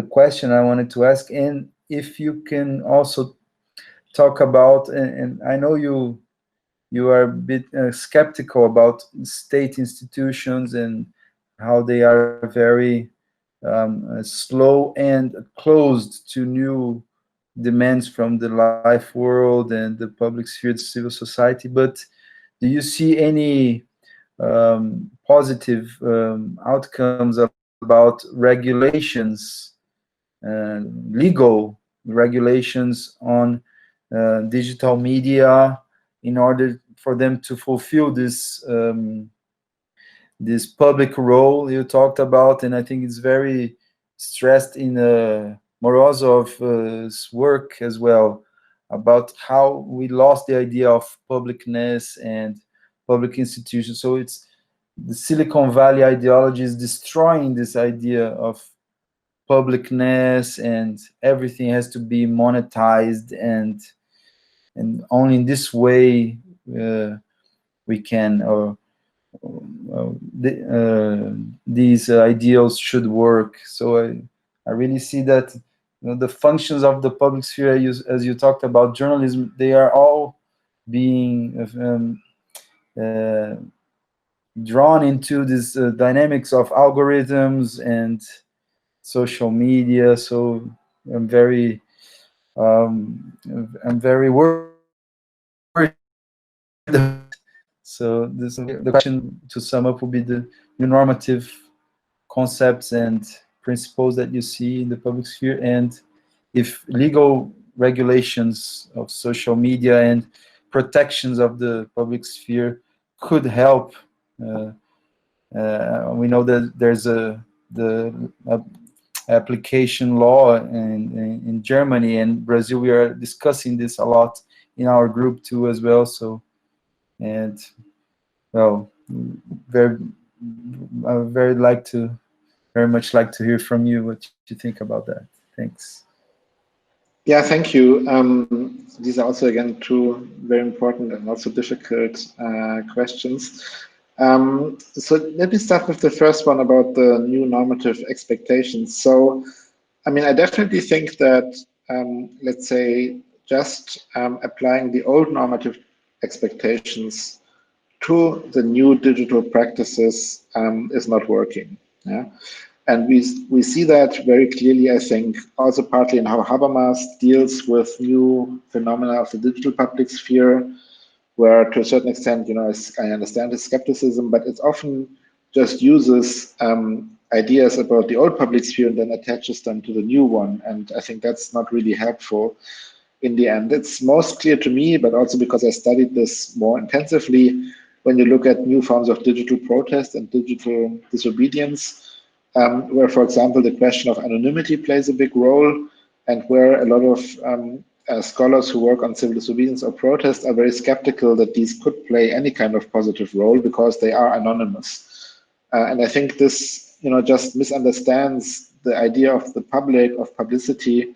[SPEAKER 1] question I wanted to ask, and if you can also talk about, and I know you are a bit skeptical about state institutions and how they are very slow and closed to new demands from the life world and the public sphere, the civil society. But do you see any positive outcomes about regulations, legal regulations on digital media, in order for them to fulfill this this public role you talked about? And I think it's very stressed in Morozov's work as well, about how we lost the idea of publicness and public institutions. So it's the Silicon Valley ideology is destroying this idea of publicness, and everything has to be monetized, and only in this way we can, or these ideals should work. So I really see that the functions of the public sphere, as you talked about journalism, they are all being drawn into this dynamics of algorithms and social media. So I'm very worried. So the question, to sum up, would be the new normative concepts and principles that you see in the public sphere, and if legal regulations of social media and protections of the public sphere could help. We know that there's the application law in Germany and Brazil. We are discussing this a lot in our group too as well. So, and well, I very much like to hear from you what you think about that. Thanks.
[SPEAKER 2] Yeah, thank you. These are also, again, two very important and also difficult questions. So let me start with the first one about the new normative expectations. So, I mean, I definitely think that, let's say, just applying the old normative expectations to the new digital practices is not working. Yeah? And we see that very clearly, I think, also partly in how Habermas deals with new phenomena of the digital public sphere, where to a certain extent, I understand his skepticism, but it often just uses ideas about the old public sphere and then attaches them to the new one. And I think that's not really helpful in the end. It's most clear to me, but also because I studied this more intensively, when you look at new forms of digital protest and digital disobedience, where, for example, the question of anonymity plays a big role, and where a lot of scholars who work on civil disobedience or protest are very skeptical that these could play any kind of positive role because they are anonymous. And I think this, just misunderstands the idea of the public, of publicity.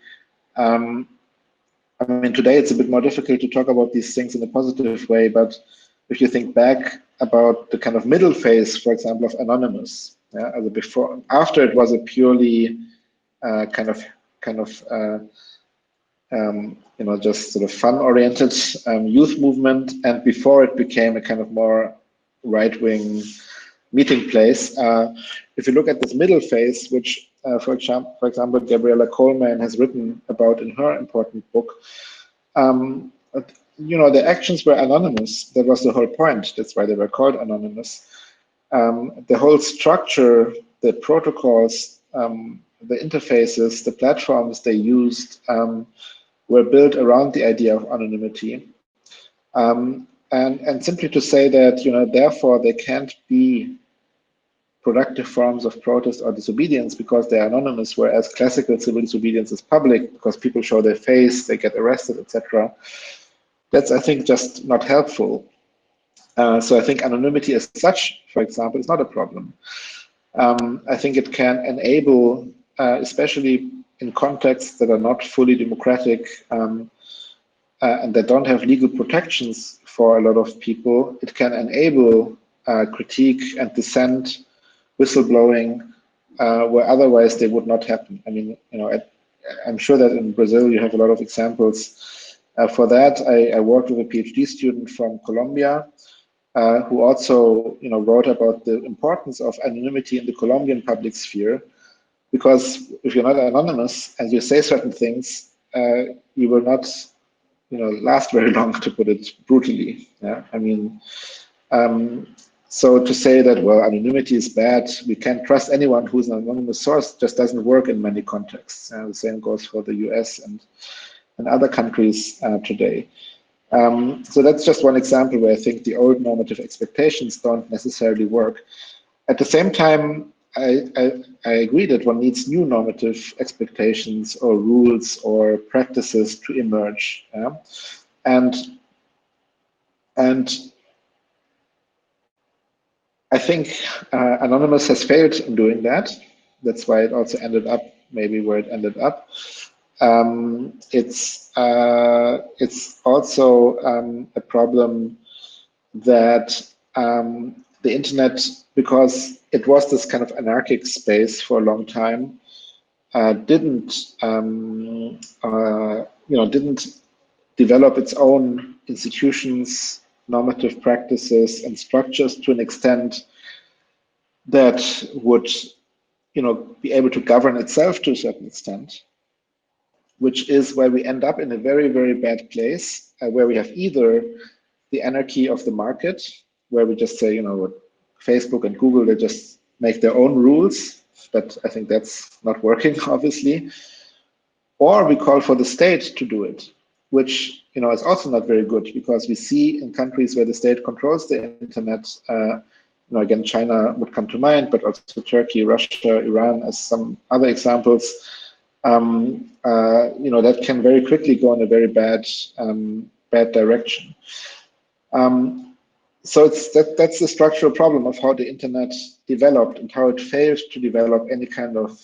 [SPEAKER 2] I mean, today it's a bit more difficult to talk about these things in a positive way, but if you think back about the kind of middle phase, for example, of Anonymous, as before, after it was a purely just sort of fun-oriented youth movement, and before it became a kind of more right-wing meeting place. If you look at this middle phase, which, for example, Gabriella Coleman has written about in her important book, the actions were anonymous. That was the whole point. That's why they were called anonymous. The whole structure, the protocols, the interfaces, the platforms they used were built around the idea of anonymity. And simply to say that, therefore they can't be productive forms of protest or disobedience because they are anonymous, whereas classical civil disobedience is public because people show their face, they get arrested, etc. That's, I think, just not helpful. So I think anonymity as such, for example, is not a problem. I think it can enable, especially in contexts that are not fully democratic and that don't have legal protections for a lot of people, it can enable critique and dissent, whistleblowing, where otherwise they would not happen. I mean, I'm sure that in Brazil you have a lot of examples for that. I worked with a PhD student from Colombia who also, wrote about the importance of anonymity in the Colombian public sphere, because if you're not anonymous and you say certain things, you will not, last very long, to put it brutally. Yeah, I mean. So to say that, well, anonymity is bad, we can't trust anyone who's an anonymous source, just doesn't work in many contexts. The same goes for the US and other countries today. So that's just one example where I think the old normative expectations don't necessarily work. At the same time, I agree that one needs new normative expectations or rules or practices to emerge. Yeah? And I think Anonymous has failed in doing that. That's why it also ended up maybe where it ended up. It's also a problem that the internet, because it was this kind of anarchic space for a long time, didn't develop its own institutions, normative practices, and structures to an extent that would, be able to govern itself to a certain extent, which is where we end up in a very, very bad place, where we have either the anarchy of the market, where we just say, Facebook and Google, they just make their own rules, but I think that's not working, obviously, or we call for the state to do it, which is also not very good, because we see in countries where the state controls the internet, again, China would come to mind, but also Turkey, Russia, Iran, as some other examples, that can very quickly go in a very bad direction. So that's the structural problem of how the internet developed and how it failed to develop any kind of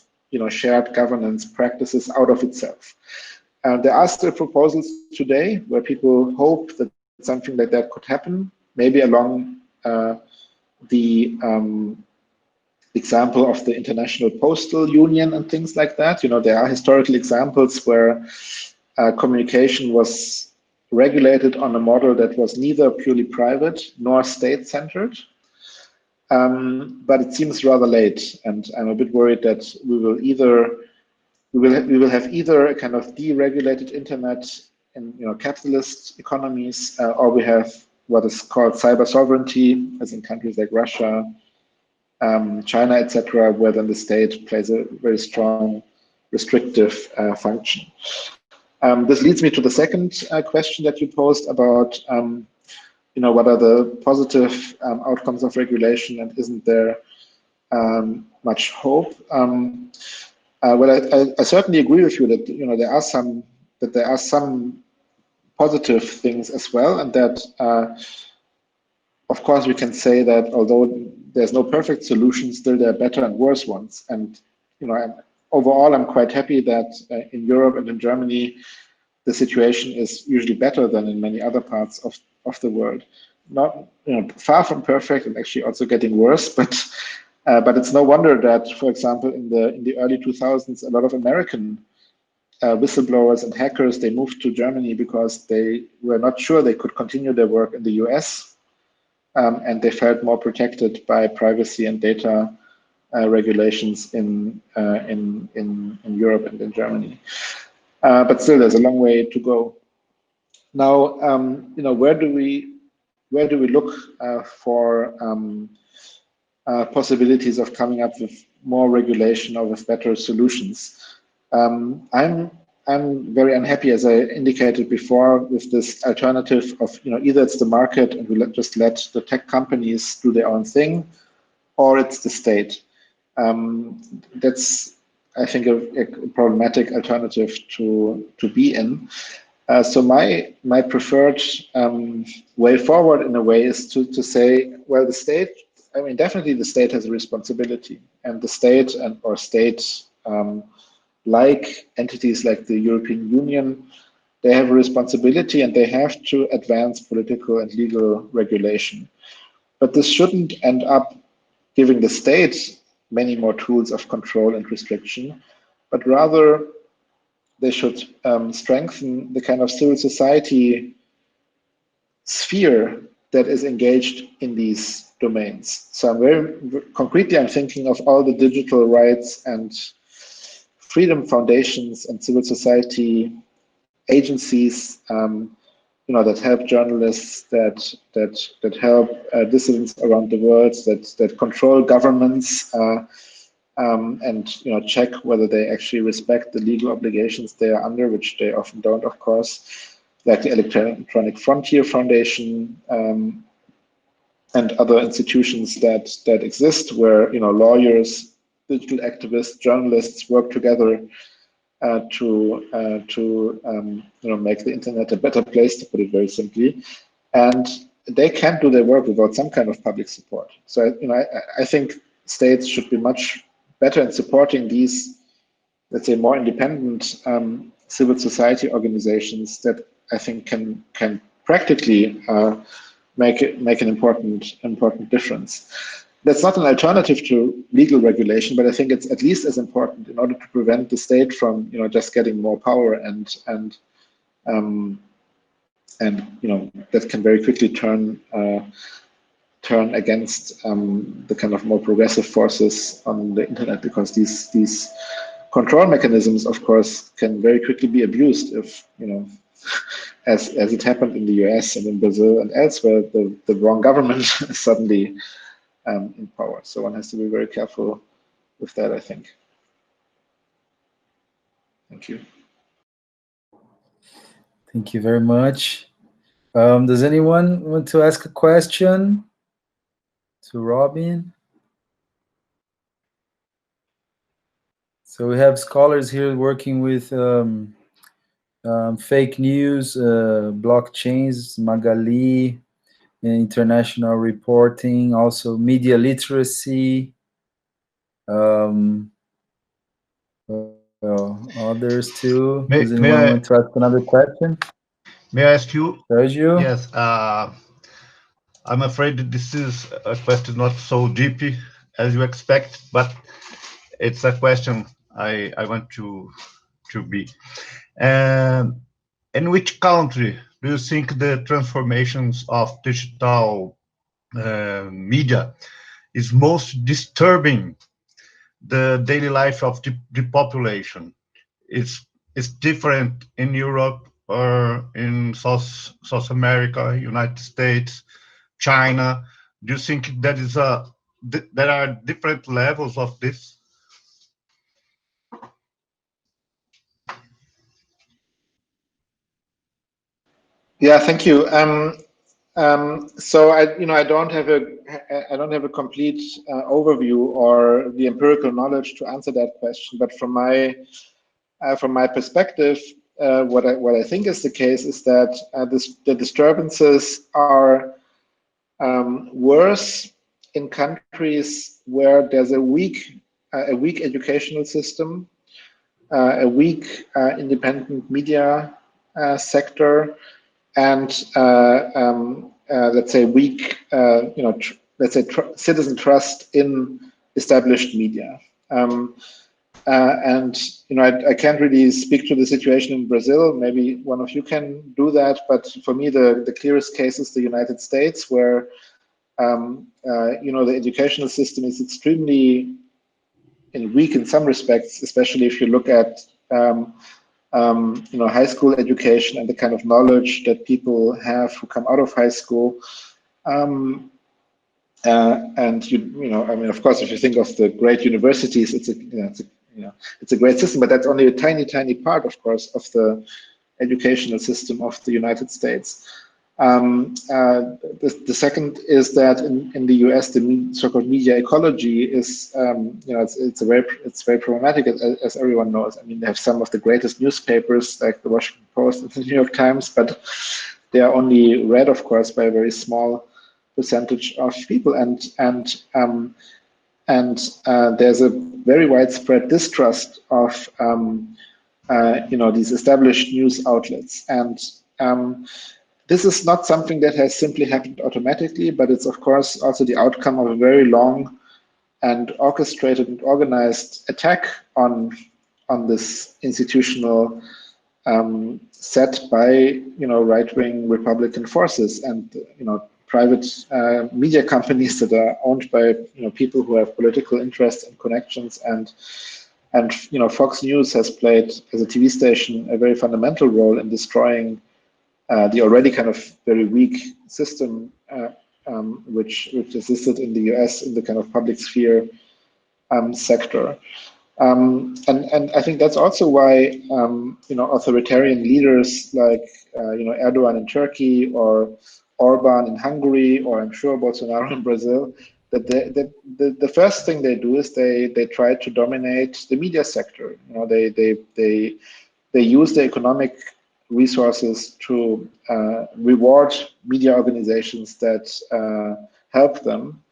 [SPEAKER 2] shared governance practices out of itself. There are still proposals today where people hope that something like that could happen, maybe along the example of the International Postal Union and things like that. There are historical examples where communication was regulated on a model that was neither purely private nor state-centered. But it seems rather late, and I'm a bit worried that we will have either a kind of deregulated internet in capitalist economies, or we have what is called cyber sovereignty, as in countries like Russia, China, etc., where then the state plays a very strong restrictive function. This leads me to the second question that you posed about, what are the positive outcomes of regulation, and isn't there much hope? Well, I certainly agree with you that there are some positive things as well, and that of course we can say that although there's no perfect solution, still there are better and worse ones. And overall, I'm quite happy that in Europe and in Germany, the situation is usually better than in many other parts of the world. Not far from perfect, and actually also getting worse, but it's no wonder that, for example, in the early 2000s, a lot of American whistleblowers and hackers, they moved to Germany because they were not sure they could continue their work in the US, and they felt more protected by privacy and data regulations in Europe and in Germany. But still, there's a long way to go. Now, where do we look for possibilities of coming up with more regulation or with better solutions? I'm very unhappy, as I indicated before, with this alternative of either it's the market and we just let the tech companies do their own thing, or it's the state. That's, I think, a problematic alternative to be in. So my preferred way forward, in a way, is to say, well, the state. I mean, definitely the state has a responsibility, and the state or state like entities like the European Union, they have a responsibility and they have to advance political and legal regulation. But this shouldn't end up giving the state many more tools of control and restriction, but rather they should strengthen the kind of civil society sphere that is engaged in these domains. So I'm thinking of all the digital rights and freedom foundations and civil society agencies, that help journalists, that help dissidents around the world, that control governments, and check whether they actually respect the legal obligations they are under, which they often don't, of course, like the Electronic Frontier Foundation, and other institutions that exist, where lawyers, digital activists, journalists work together to make the internet a better place, to put it very simply, and they can't do their work without some kind of public support. So I think states should be much better in supporting these, let's say, more independent civil society organizations that I think can practically make an important difference. That's not an alternative to legal regulation, but I think it's at least as important in order to prevent the state from just getting more power and that can very quickly turn against the kind of more progressive forces on the internet, because these control mechanisms, of course, can very quickly be abused if as it happened in the US and in Brazil and elsewhere, the wrong government is suddenly in power. So one has to be very careful with that, I think. Thank you.
[SPEAKER 1] Thank you very much. Does anyone want to ask a question to Robin? So we have scholars here working with fake news, blockchains, Magali, international reporting, also media literacy, others too. Does anyone want to ask another question?
[SPEAKER 4] May I ask you?
[SPEAKER 1] Sergio?
[SPEAKER 4] Yes. I'm afraid that this is a question not so deep as you expect, but it's a question I want to be. In which country do you think the transformations of digital media is most disturbing the daily life of the population? It's different in Europe or in South America, United States, China. Do you think there are different levels of this?
[SPEAKER 2] Yeah, thank you. So I don't have a complete overview or the empirical knowledge to answer that question. But from my perspective, what I think is the case is that the disturbances are worse in countries where there's a weak educational system, a weak independent media sector, and let's say weak, citizen trust in established media. And I can't really speak to the situation in Brazil. Maybe one of you can do that. But for me, the clearest case is the United States, where the educational system is extremely weak in some respects, especially if you look at high school education and the kind of knowledge that people have who come out of high school. And of course, if you think of the great universities, it's a great system, but that's only a tiny part, of course, of the educational system of the United States. The second is that in the US, the so-called media ecology is, it's very problematic, as everyone knows. I mean, they have some of the greatest newspapers, like the Washington Post and the New York Times, but they are only read, of course, by a very small percentage of people, and there's a very widespread distrust of these established news outlets, and this is not something that has simply happened automatically, but it's of course also the outcome of a very long and orchestrated and organized attack on this institutional set by right-wing Republican forces and private media companies that are owned by people who have political interests and connections, and Fox News has played as a TV station a very fundamental role in destroying the already kind of very weak system which existed in the US in the kind of public sphere sector. And I think that's also why authoritarian leaders like Erdogan in Turkey or Orban in Hungary, or I'm sure Bolsonaro in Brazil, that the first thing they do is they try to dominate the media sector. They use the economic resources to reward media organizations that help them.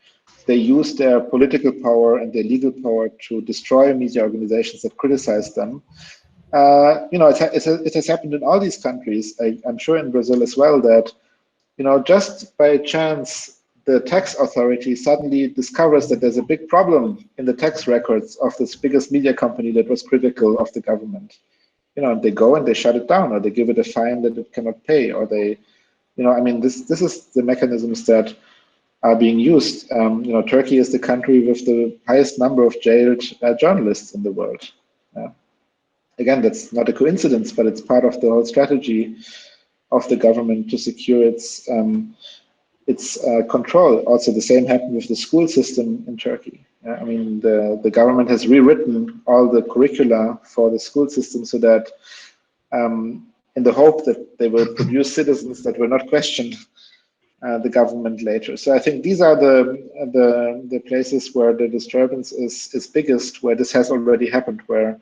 [SPEAKER 2] They use their political power and their legal power to destroy media organizations that criticize them. It has happened in all these countries. I'm sure in Brazil as well, that just by chance the tax authority suddenly discovers that there's a big problem in the tax records of this biggest media company that was critical of the government. They go and they shut it down, or they give it a fine that it cannot pay, or they, this is the mechanisms that are being used. Turkey is the country with the highest number of jailed journalists in the world. Again, that's not a coincidence, but it's part of the whole strategy of the government to secure its control. Also, the same happened with the school system in Turkey. The government has rewritten all the curricula for the school system so that, in the hope that they will produce citizens that will not question the government later. So I think these are the places where the disturbance is biggest, where this has already happened, where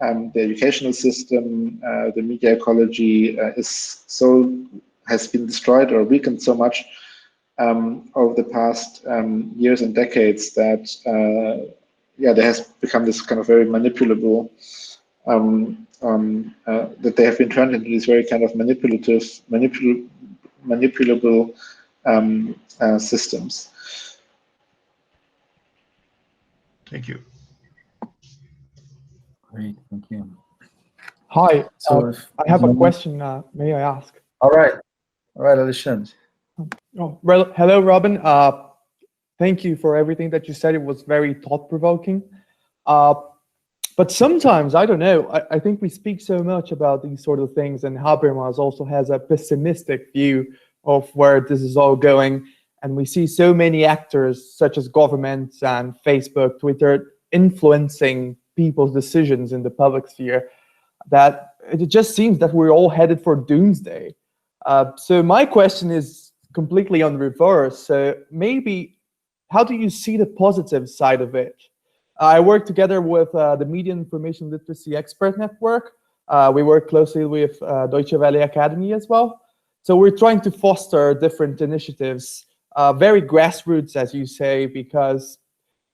[SPEAKER 2] the educational system, the media ecology has been destroyed or weakened so much over the past years and decades that there has become this kind of very manipulable, that they have been turned into these very kind of manipulable systems.
[SPEAKER 4] Thank you.
[SPEAKER 1] Great, thank you.
[SPEAKER 5] Hi,
[SPEAKER 1] So
[SPEAKER 5] I have a question. May I ask?
[SPEAKER 1] All right, Alexandre.
[SPEAKER 5] Oh, well, hello, Robin. Thank you for everything that you said. It was very thought-provoking. But sometimes, I don't know, I think we speak so much about these sort of things, and Habermas also has a pessimistic view of where this is all going. And we see so many actors, such as governments and Facebook, Twitter, influencing people's decisions in the public sphere, that it just seems that we're all headed for doomsday. So my question is completely on reverse. So maybe, how do you see the positive side of it? I work together with the Media Information Literacy Expert Network. We work closely with Deutsche Welle Academy as well. So we're trying to foster different initiatives, very grassroots, as you say, because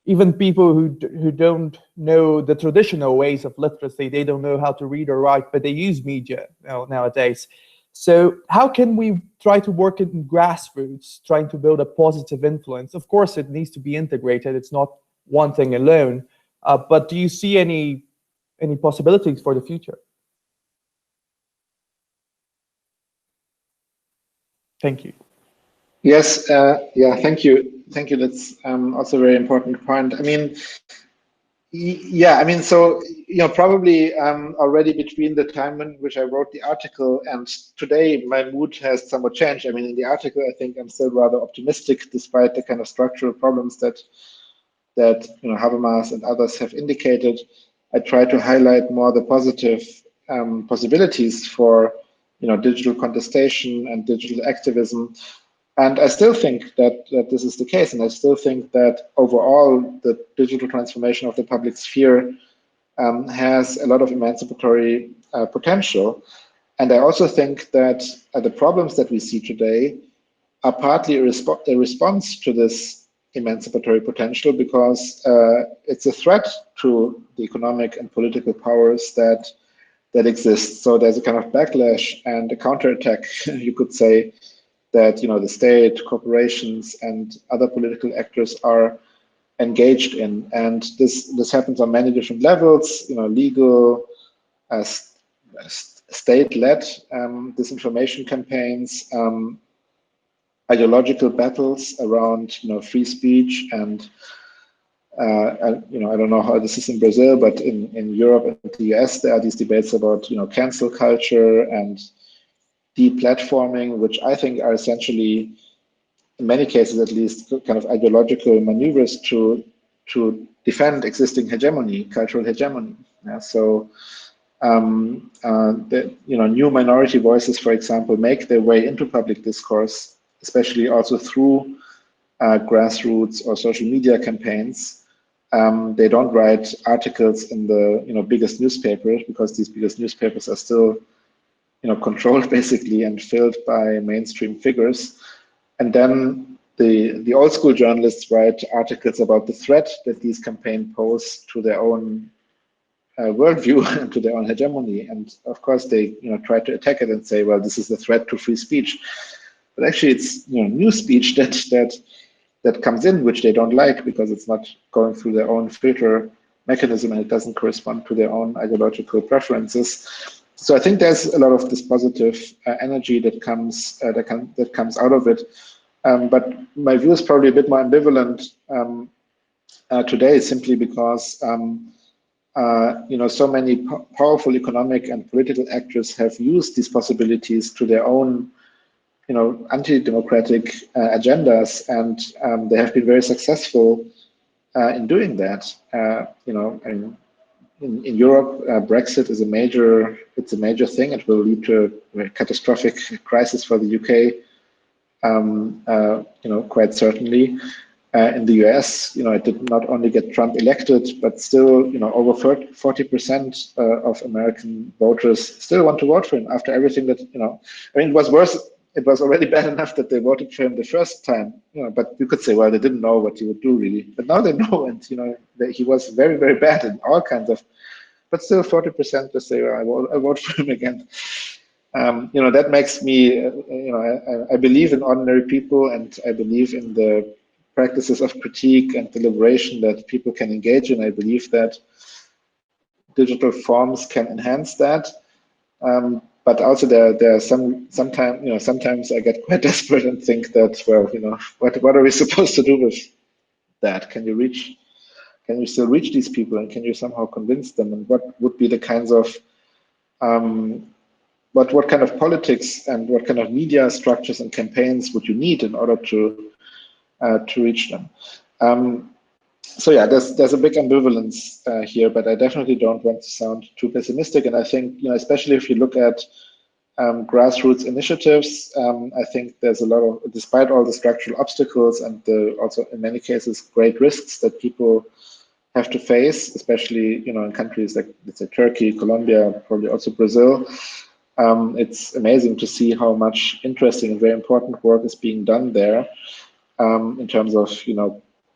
[SPEAKER 5] even people who don't know the traditional ways of literacy, they don't know how to read or write, but they use media nowadays. So how can we try to work in grassroots, trying to build a positive influence? Of course, it needs to be integrated. It's not one thing alone. But do you see any possibilities for the future? Thank you.
[SPEAKER 2] Yes, yeah, thank you. Thank you. That's also a very important point. I mean, yeah, I mean, so, probably already between the time in which I wrote the article and today, my mood has somewhat changed. I mean, in the article, I think I'm still rather optimistic, despite the kind of structural problems that Habermas and others have indicated. I try to highlight more the positive possibilities for digital contestation and digital activism. And I still think that this is the case, and I still think that overall the digital transformation of the public sphere has a lot of emancipatory potential. And I also think that the problems that we see today are partly a response to this emancipatory potential, because it's a threat to the economic and political powers that exist. So there's a kind of backlash and a counterattack, you could say, that the state, corporations, and other political actors are engaged in, and this happens on many different levels. Legal, state-led disinformation campaigns, ideological battles around free speech, and I don't know how this is in Brazil, but in Europe and the US, there are these debates about cancel culture and deplatforming, which I think are essentially, in many cases at least, kind of ideological maneuvers to defend existing hegemony, cultural hegemony. Yeah, so new minority voices, for example, make their way into public discourse, especially also through grassroots or social media campaigns. They don't write articles in the biggest newspapers, because these biggest newspapers are still controlled basically and filled by mainstream figures. And then the old school journalists write articles about the threat that these campaigns pose to their own worldview and to their own hegemony. And of course they try to attack it and say, well, this is a threat to free speech. But actually it's new speech that comes in, which they don't like, because it's not going through their own filter mechanism and it doesn't correspond to their own ideological preferences. So I think there's a lot of this positive energy that comes out of it. But my view is probably a bit more ambivalent today, simply because so many powerful economic and political actors have used these possibilities to their own anti-democratic agendas, and they have been very successful in doing that. In Europe, Brexit is a major thing. It will lead to a catastrophic crisis for the UK, quite certainly. In the US, it did not only get Trump elected, but still, over 40% of American voters still want to vote for him after everything that, it was worse. It was already bad enough that they voted for him the first time, but you could say, well, they didn't know what he would do really. But now they know, and that he was very, very bad in all kinds of, but still 40% just say, well, I vote for him again. That makes me, I believe in ordinary people, and I believe in the practices of critique and deliberation that people can engage in. I believe that digital forms can enhance that. but also there are sometimes I get quite desperate and think that, well, what are we supposed to do with that? Can you still reach these people, and can you somehow convince them? And what would be the kinds of what kind of politics and what kind of media structures and campaigns would you need in order to reach them? So yeah, there's a big ambivalence here, but I definitely don't want to sound too pessimistic. And I think, especially if you look at grassroots initiatives, I think there's a lot of, despite all the structural obstacles and also in many cases great risks that people have to face, especially in countries like, let's say, Turkey, Colombia, probably also Brazil. It's amazing to see how much interesting and very important work is being done there in terms of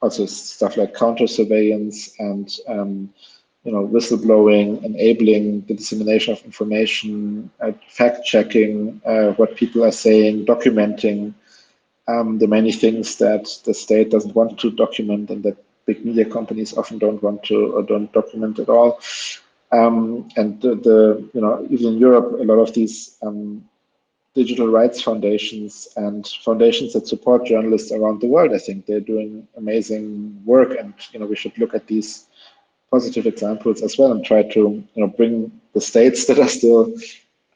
[SPEAKER 2] also stuff like counter surveillance and whistleblowing, enabling the dissemination of information, fact checking what people are saying, documenting the many things that the state doesn't want to document and that big media companies often don't want to or don't document at all. And even in Europe, a lot of these digital rights foundations and foundations that support journalists around the world, I think they're doing amazing work, and we should look at these positive examples as well and try to bring the states that are still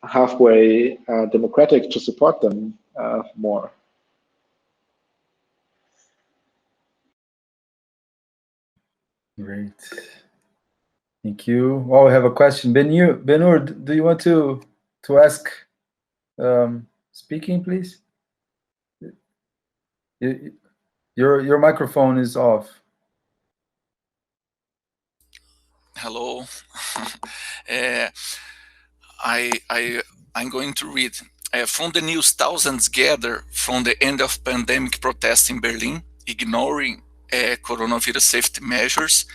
[SPEAKER 2] halfway democratic to support them more.
[SPEAKER 1] Great. Thank you. Oh, we have a question. Benur, do you want to ask speaking, please? Your microphone is off.
[SPEAKER 6] Hello. I'm going to read from the news. Thousands gather from the end of pandemic protests in Berlin, ignoring coronavirus safety measures.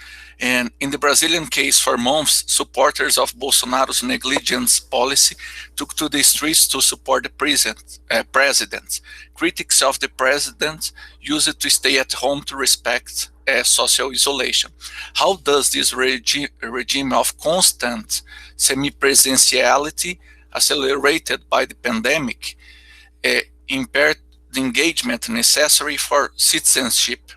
[SPEAKER 6] And in the Brazilian case, for months, supporters of Bolsonaro's negligence policy took to the streets to support the president. Critics of the president used it to stay at home to respect social isolation. How does this regime of constant semi-presentiality, accelerated by the pandemic, impair the engagement necessary for citizenship?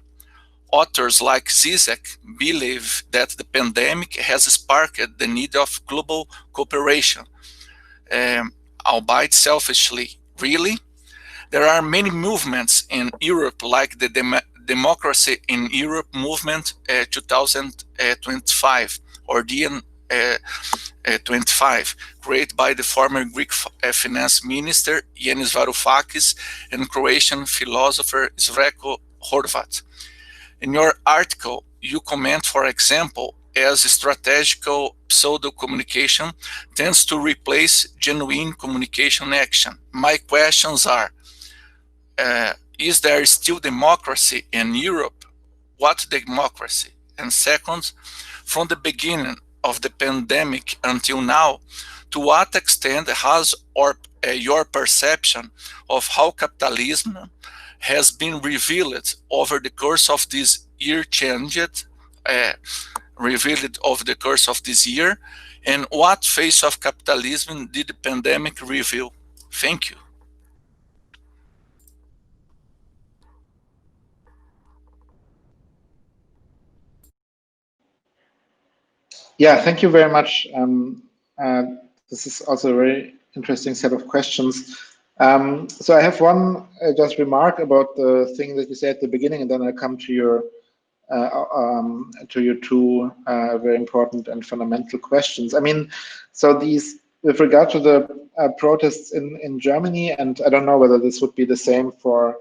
[SPEAKER 6] Authors like Zizek believe that the pandemic has sparked the need of global cooperation, albeit selfishly. Really? There are many movements in Europe, like the Democracy in Europe movement 2025, or DN25, created by the former Greek finance minister Yanis Varoufakis and Croatian philosopher Srećko Horvat. In your article, you comment, for example, as strategical pseudo-communication tends to replace genuine communication action. My questions are, is there still democracy in Europe? What democracy? And second, from the beginning of the pandemic until now, to what extent has your perception of how capitalism has been revealed over the course of this year changed, revealed over the course of this year, and what face of capitalism did the pandemic reveal? Thank you.
[SPEAKER 2] Yeah, thank you very much. This is also a very interesting set of questions. So I have one just remark about the thing that you said at the beginning, and then I'll come to your two very important and fundamental questions. I mean, so these, with regard to the protests in Germany, and I don't know whether this would be the same for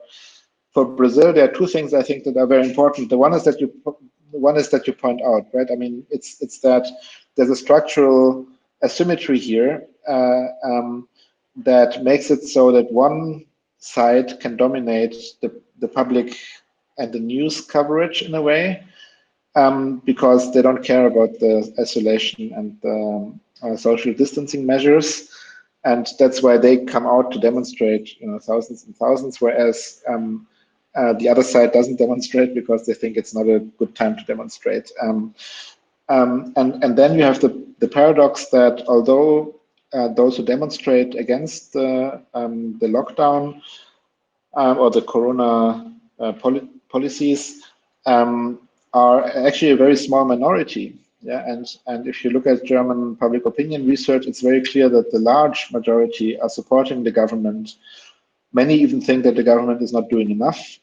[SPEAKER 2] Brazil, there are two things I think that are very important. The one is that you point out, right? I mean, it's that there's a structural asymmetry here that makes it so that one side can dominate the public and the news coverage in a way, because they don't care about the isolation and the social distancing measures, and that's why they come out to demonstrate, thousands and thousands, whereas the other side doesn't demonstrate because they think it's not a good time to demonstrate. And then you have the paradox that although those who demonstrate against the lockdown or the corona policies are actually a very small minority. Yeah, and if you look at German public opinion research, it's very clear that the large majority are supporting the government. Many even think that the government is not doing enough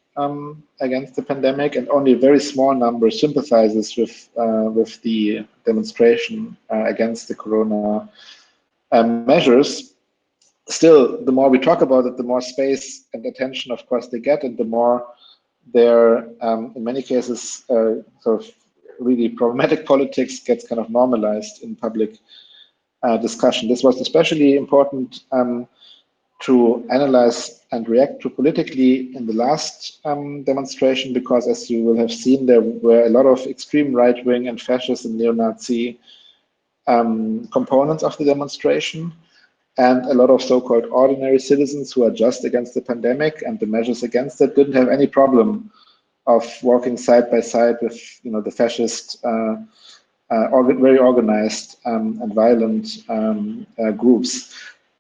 [SPEAKER 2] against the pandemic, and only a very small number sympathizes with the demonstration against the corona measures. Still, the more we talk about it, the more space and attention, of course, they get, and the more their, in many cases, sort of really problematic politics gets kind of normalized in public discussion. This was especially important to analyze and react to politically in the last demonstration, because as you will have seen, there were a lot of extreme right-wing and fascist and neo-Nazi components of the demonstration, and a lot of so-called ordinary citizens who are just against the pandemic and the measures against it didn't have any problem of walking side by side with, you know, the fascist, very organized and violent groups.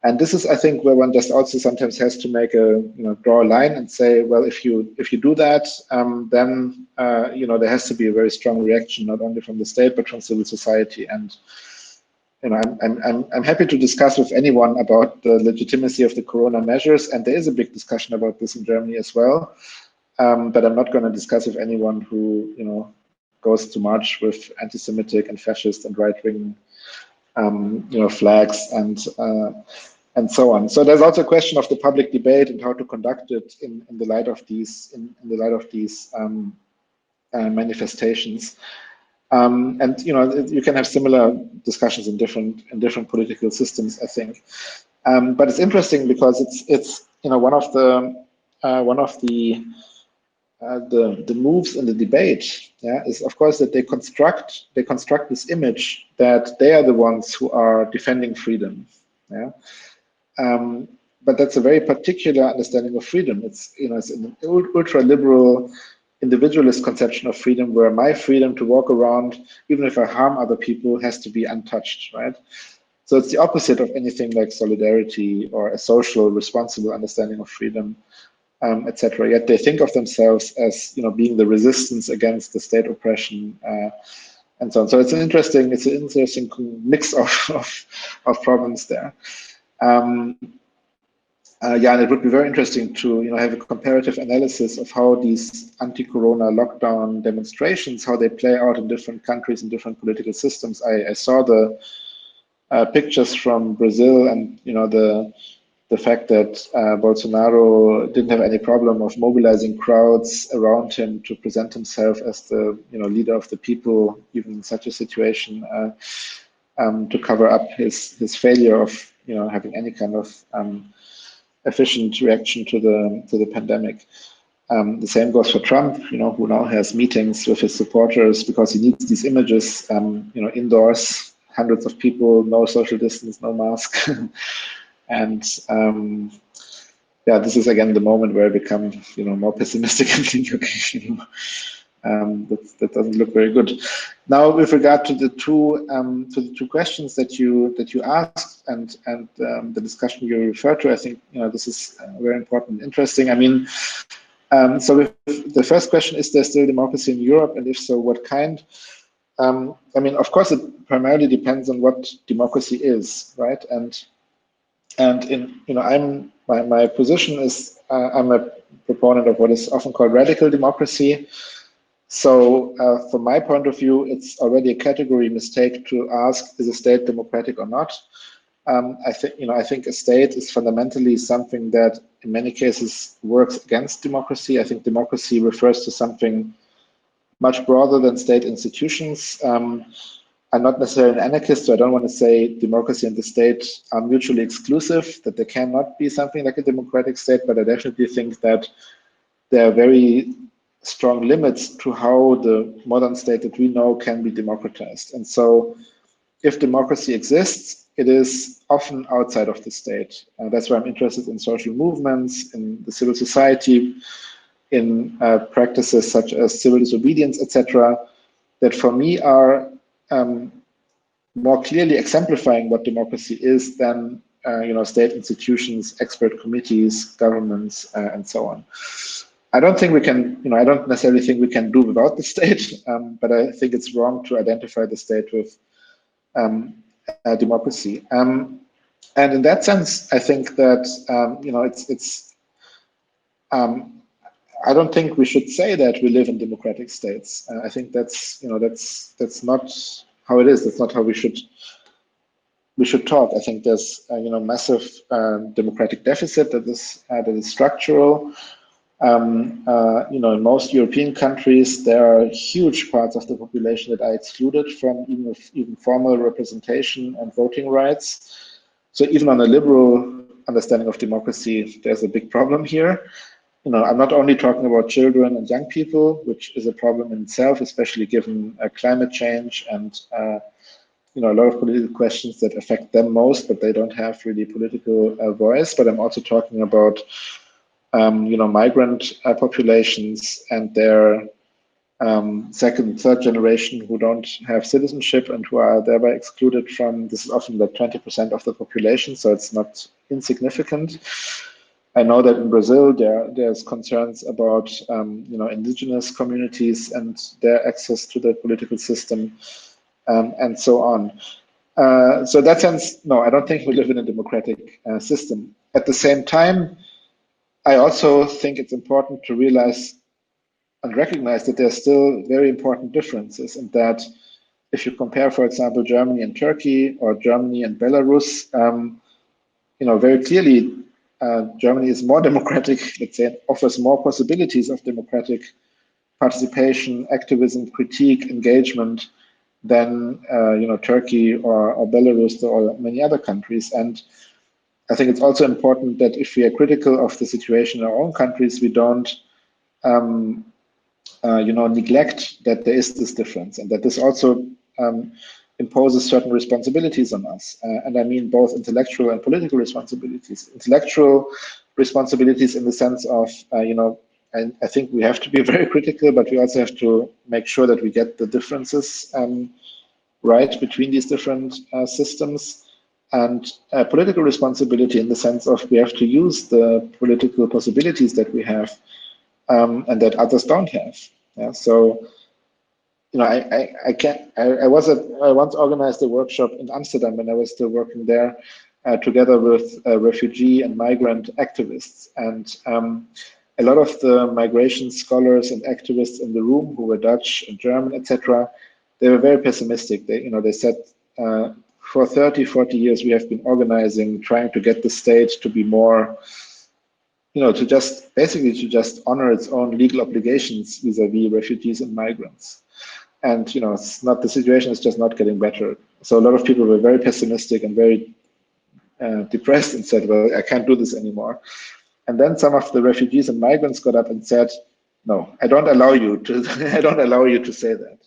[SPEAKER 2] And this is, I think, where one just also sometimes has to make a, you know, draw a line and say, well, if you do that, then you know, there has to be a very strong reaction, not only from the state but from civil society. And you know, I'm happy to discuss with anyone about the legitimacy of the corona measures, and there is a big discussion about this in Germany as well. But I'm not going to discuss with anyone who, you know, goes to march with anti-Semitic and fascist and right-wing, you know, flags and so on. So there's also a question of the public debate and how to conduct it in the light of these manifestations. And you know, you can have similar discussions in different political systems, I think. But it's interesting because it's you know, one of the moves in the debate, yeah, is of course that they construct this image that they are the ones who are defending freedom, yeah. But that's a very particular understanding of freedom. It's, you know, it's an ultra liberal individualist conception of freedom, where my freedom to walk around, even if I harm other people, has to be untouched, right? So it's the opposite of anything like solidarity or a social, responsible understanding of freedom, etc. Yet they think of themselves as, you know, being the resistance against the state oppression, and so on. So it's an interesting mix of problems there. Yeah, and it would be very interesting to, you know, have a comparative analysis of how these anti-corona lockdown demonstrations, how they play out in different countries and different political systems. I saw the pictures from Brazil, and you know, the fact that Bolsonaro didn't have any problem of mobilizing crowds around him to present himself as the, you know, leader of the people, even in such a situation, to cover up his failure of, you know, having any kind of efficient reaction to the pandemic. The same goes for Trump, you know, who now has meetings with his supporters because he needs these images, you know, indoors, hundreds of people, no social distance, no mask. And yeah, this is again the moment where I become, you know, more pessimistic and think, okay, you know, that doesn't look very good. Now, with regard to the two questions that you asked and the discussion you referred to, I think, you know, this is very important and interesting. I mean, so with the first question, is there still democracy in Europe, and if so, what kind? I mean, of course, it primarily depends on what democracy is, right? And in, you know, my position is I'm a proponent of what is often called radical democracy. So from my point of view, it's already a category mistake to ask, is a state democratic or not? I think a state is fundamentally something that in many cases works against democracy. I think democracy refers to something much broader than state institutions. I'm not necessarily an anarchist, so I don't want to say democracy and the state are mutually exclusive, that there cannot be something like a democratic state, but I definitely think that there are very strong limits to how the modern state that we know can be democratized. And so if democracy exists, it is often outside of the state. That's why I'm interested in social movements, in the civil society, in practices such as civil disobedience, etc., that for me are more clearly exemplifying what democracy is than state institutions, expert committees, governments, and so on. I don't think we can, I don't necessarily think we can do without the state, but I think it's wrong to identify the state with democracy. And in that sense, I think that I don't think we should say that we live in democratic states. I think that's not how it is. That's not how we should talk. I think there's massive democratic deficit that is structural. In most European countries, there are huge parts of the population that are excluded from even formal representation and voting rights. So even on a liberal understanding of democracy, there's a big problem here. I'm not only talking about children and young people, which is a problem in itself, especially given climate change and a lot of political questions that affect them most, but they don't have really political voice. But I'm also talking about migrant populations and their second, third generation who don't have citizenship and who are thereby excluded from, this is often like 20% of the population, so it's not insignificant. I know that in Brazil there's concerns about indigenous communities and their access to the political system and so on. So in that sense, no, I don't think we live in a democratic system. At the same time, I also think it's important to realize and recognize that there's still very important differences, and that if you compare, for example, Germany and Turkey or Germany and Belarus, very clearly Germany is more democratic, let's say, offers more possibilities of democratic participation, activism, critique, engagement than Turkey or Belarus or many other countries. And I think it's also important that if we are critical of the situation in our own countries, we don't neglect that there is this difference, and that this also imposes certain responsibilities on us. And I mean both intellectual and political responsibilities. Intellectual responsibilities in the sense of, and I think we have to be very critical, but we also have to make sure that we get the differences right between these different systems. And political responsibility in the sense of we have to use the political possibilities that we have and that others don't have. Yeah, so I once organized a workshop in Amsterdam when I was still working there, together with refugee and migrant activists, and a lot of the migration scholars and activists in the room, who were Dutch and German, etc., they were very pessimistic. They said, for 30, 40 years we have been organizing, trying to get the state to be more, to just honor its own legal obligations vis-a-vis refugees and migrants. And it's not, the situation is just not getting better. So a lot of people were very pessimistic and very depressed and said, well, I can't do this anymore. And then some of the refugees and migrants got up and said, no, I don't allow you to say that.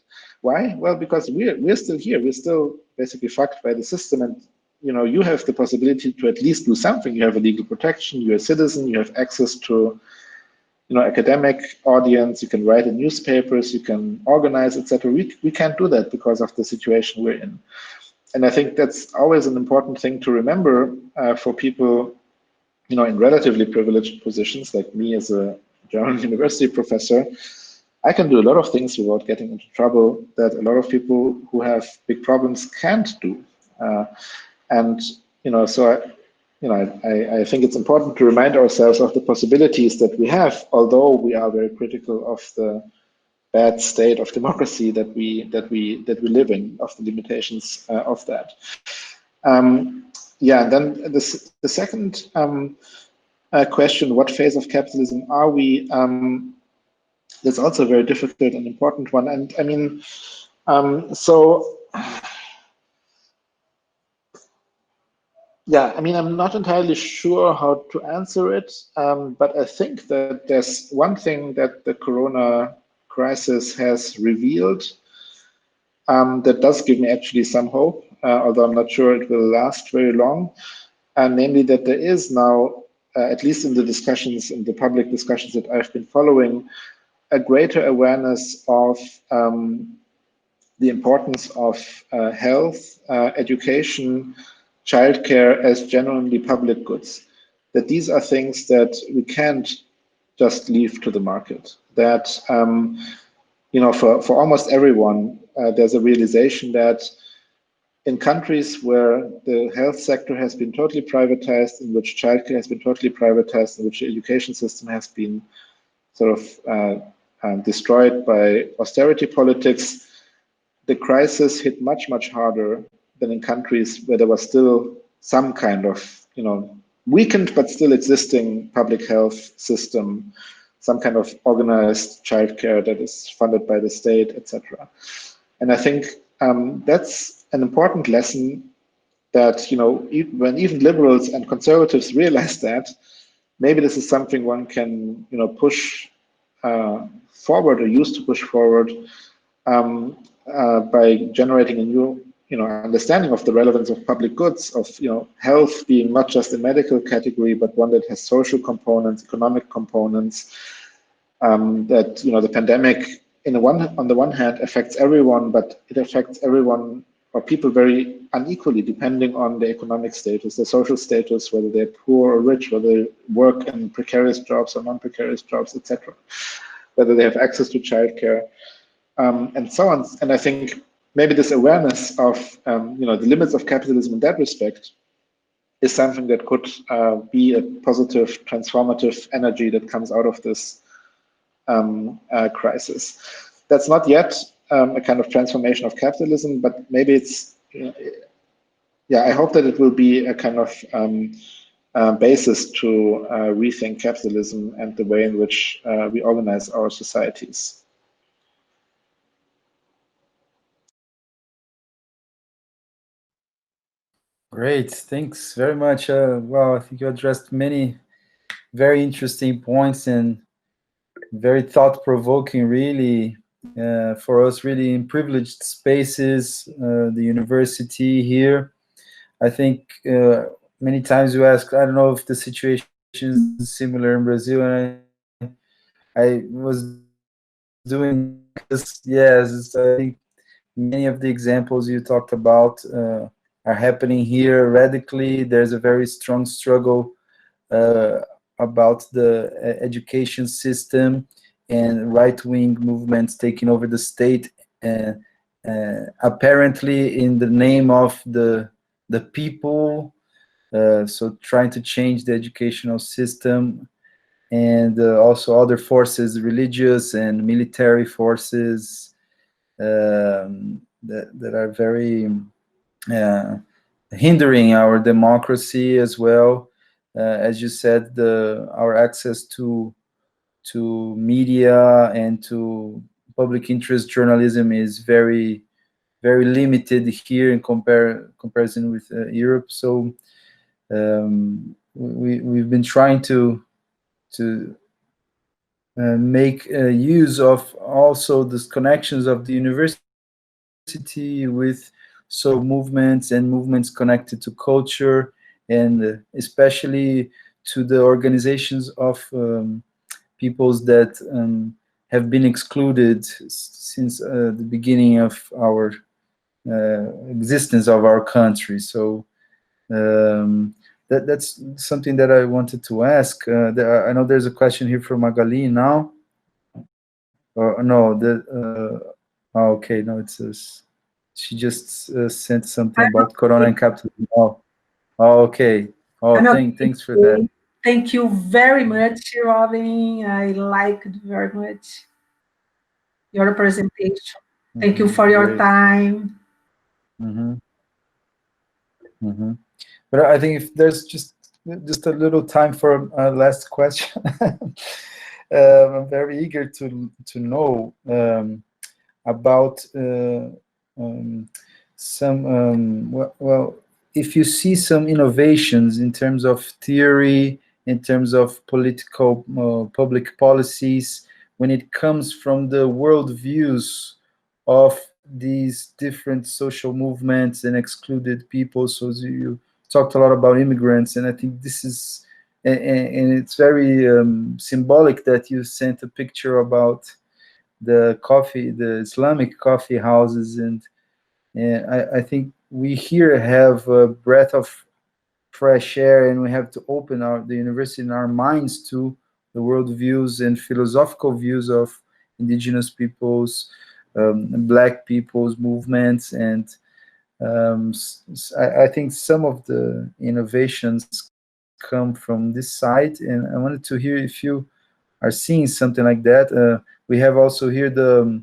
[SPEAKER 2] Why? Well, because we're still here. We're still basically fucked by the system, and you have the possibility to at least do something. You have a legal protection. You're a citizen. You have access to academic audience. You can write in newspapers. You can organize, etc. We can't do that because of the situation we're in. And I think that's always an important thing to remember for people, in relatively privileged positions like me as a German university professor. I can do a lot of things without getting into trouble that a lot of people who have big problems can't do. So I think it's important to remind ourselves of the possibilities that we have, although we are very critical of the bad state of democracy that we live in, of the limitations of that. And then the second question: what phase of capitalism are we? That's also a very difficult and important one. And I mean, I'm not entirely sure how to answer it, but I think that there's one thing that the Corona crisis has revealed that does give me actually some hope, although I'm not sure it will last very long, and namely that there is now, at least in the discussions, in the public discussions that I've been following, a greater awareness of the importance of health, education, childcare as genuinely public goods. That these are things that we can't just leave to the market. That for almost everyone, there's a realization that in countries where the health sector has been totally privatized, in which childcare has been totally privatized, in which the education system has been sort of destroyed by austerity politics, the crisis hit much, much harder than in countries where there was still some kind of, weakened but still existing public health system, some kind of organized childcare that is funded by the state, etc. And I think that's an important lesson that, when even liberals and conservatives realize that, maybe this is something one can, push forward or use to push forward by generating a new, understanding of the relevance of public goods, of, health being not just a medical category, but one that has social components, economic components, that, the pandemic on the one hand affects everyone, but it affects everyone or people very unequally depending on their economic status, their social status, whether they're poor or rich, whether they work in precarious jobs or non-precarious jobs, etc., whether they have access to childcare, and so on. And I think maybe this awareness of the limits of capitalism in that respect is something that could be a positive, transformative energy that comes out of this crisis. That's not yet a kind of transformation of capitalism, but maybe it's, I hope that it will be a kind of basis to rethink capitalism and the way in which we organize our societies.
[SPEAKER 1] Great, thanks very much. Well, I think you addressed many very interesting points and very thought-provoking, really, for us, really in privileged spaces, the university here. I think many times you ask, I don't know if the situation is similar in Brazil, and I was doing this, yes, I think many of the examples you talked about are happening here radically. There's a very strong struggle about the education system and right-wing movements taking over the state, apparently in the name of the people, so trying to change the educational system, and also other forces, religious and military forces, that are very hindering our democracy as well. As you said, our access to media and to public interest journalism is very, very limited here in comparison with Europe. So we've been trying to make use of also these connections of the university with movements and movements connected to culture, and especially to the organizations of peoples that have been excluded since the beginning of our existence of our country. So that's something that I wanted to ask. I know there's a question here from Magali now. No, okay, no, it says she just sent something about Corona and capitalism. Oh, okay. Oh, thanks for that.
[SPEAKER 7] Thank you very much, Robin. I liked very much your presentation. Thank you for your time.
[SPEAKER 1] But I think if there's just a little time for a last question, I'm very eager to know about some well, if you see some innovations in terms of theory, in terms of political public policies, when it comes from the worldviews of these different social movements and excluded people. So you talked a lot about immigrants, and I think this is, and it's very symbolic that you sent a picture about the Islamic coffee houses, and I think we here have a breath of fresh air, and we have to open the university and our minds to the worldviews and philosophical views of indigenous peoples, Black people's movements, and I think some of the innovations come from this side, and I wanted to hear if you are seeing something like that. We have also here the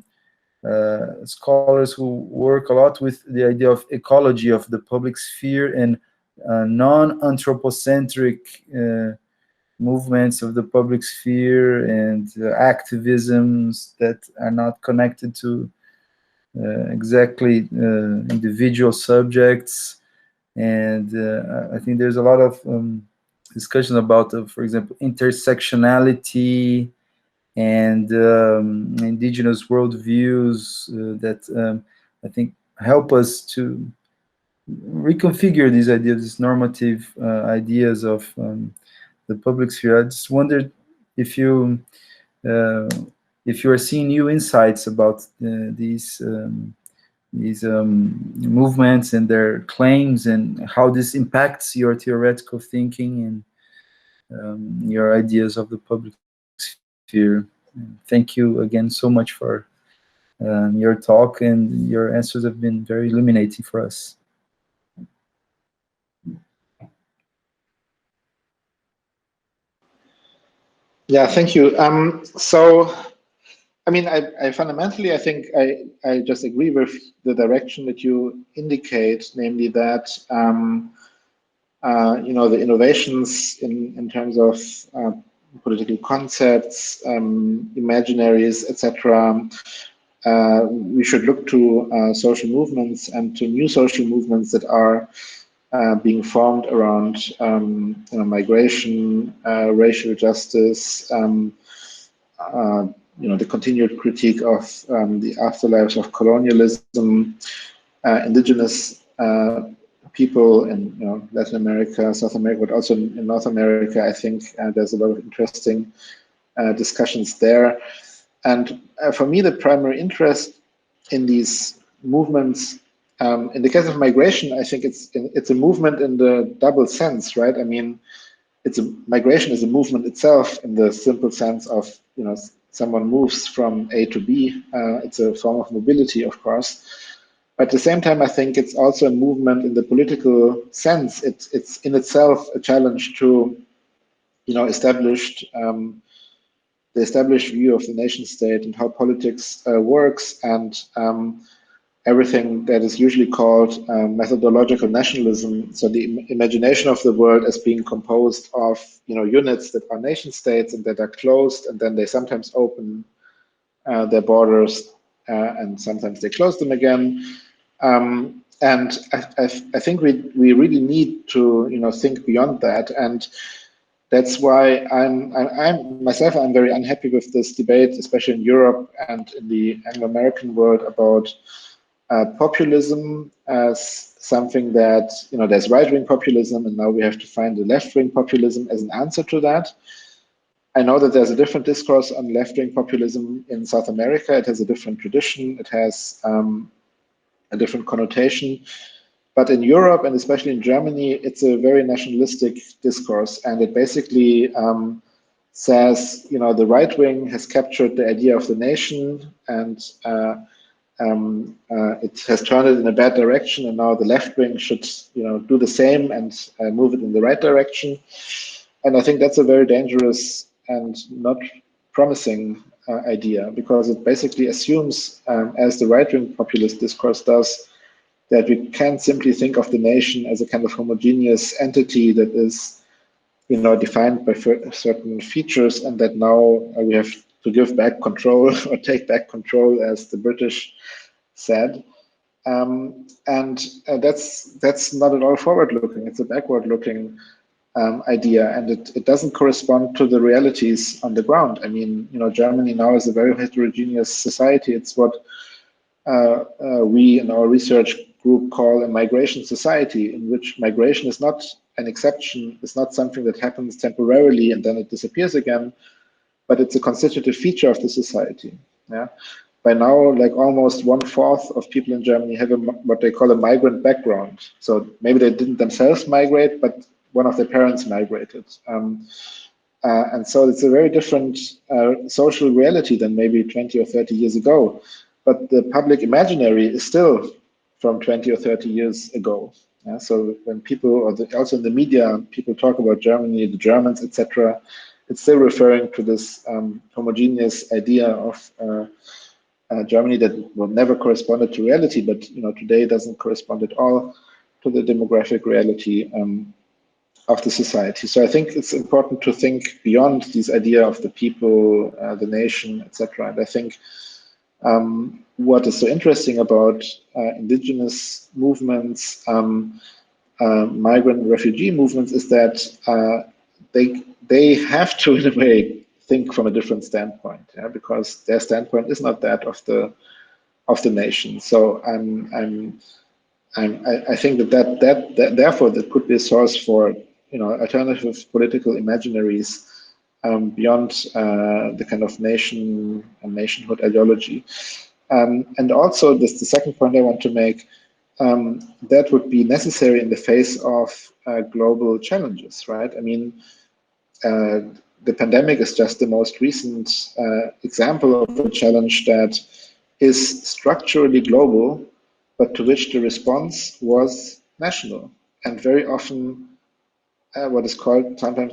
[SPEAKER 1] scholars who work a lot with the idea of ecology of the public sphere and non-anthropocentric movements of the public sphere and activisms that are not connected to exactly individual subjects. And I think there's a lot of discussion about, for example, intersectionality and indigenous worldviews that I think help us to reconfigure these ideas, these normative ideas of the public sphere. I just wondered if you are seeing new insights about these movements and their claims, and how this impacts your theoretical thinking and your ideas of the public sphere. Thank you again so much for your talk, and your answers have been very illuminating for us.
[SPEAKER 2] Yeah, thank you. So, I mean, I fundamentally, I think I just agree with the direction that you indicate, namely that, the innovations in terms of political concepts, imaginaries, etc. We should look to social movements and to new social movements that are being formed around migration, racial justice, the continued critique of the afterlives of colonialism, indigenous people in Latin America, South America, but also in North America. I think there's a lot of interesting discussions there. And for me, the primary interest in these movements, in the case of migration, I think it's a movement in the double sense, right? I mean, migration is a movement itself in the simple sense of, someone moves from A to B. It's a form of mobility, of course. But at the same time, I think it's also a movement in the political sense. It's in itself a challenge to, the established view of the nation state and how politics works, and everything that is usually called methodological nationalism. So the imagination of the world as being composed of units that are nation states and that are closed, and then they sometimes open their borders and sometimes they close them again. And I think we really need to think beyond that, and that's why I'm myself very unhappy with this debate, especially in Europe and in the Anglo-American world, about populism as something that, there's right-wing populism, and now we have to find the left-wing populism as an answer to that. I know that there's a different discourse on left-wing populism in South America. It has a different tradition. It has a different connotation. But in Europe, and especially in Germany, it's a very nationalistic discourse, and it basically says, the right wing has captured the idea of the nation, and it has turned it in a bad direction, and now the left wing should, do the same and move it in the right direction. And I think that's a very dangerous and not promising idea, because it basically assumes, as the right-wing populist discourse does, that we can't simply think of the nation as a kind of homogeneous entity that is, defined by certain features, and that now we have to give back control or take back control, as the British said. And that's not at all forward-looking. It's a backward-looking idea, and it doesn't correspond to the realities on the ground. I mean, Germany now is a very heterogeneous society. It's what we in our research group call a migration society, in which migration is not an exception. It's not something that happens temporarily and then it disappears again, but it's a constitutive feature of the society. Yeah. By now, like almost 1/4 of people in Germany have what they call a migrant background. So maybe they didn't themselves migrate, but one of their parents migrated. And so it's a very different social reality than maybe 20 or 30 years ago. But the public imaginary is still from 20 or 30 years ago. Yeah? So when people, or also in the media, people talk about Germany, the Germans, etc., it's still referring to this homogeneous idea of Germany that will never corresponded to reality, but today doesn't correspond at all to the demographic reality of the society. So I think it's important to think beyond this idea of the people, the nation, etc. And I think what is so interesting about indigenous movements, migrant refugee movements, is that they have to, in a way, think from a different standpoint, yeah? Because their standpoint is not that of the nation. So I think that therefore that could be a source for alternative political imaginaries beyond the kind of nation and nationhood ideology. And also, the second point I want to make, that would be necessary in the face of global challenges, right? I mean, the pandemic is just the most recent example of a challenge that is structurally global, but to which the response was national, and very often what is called sometimes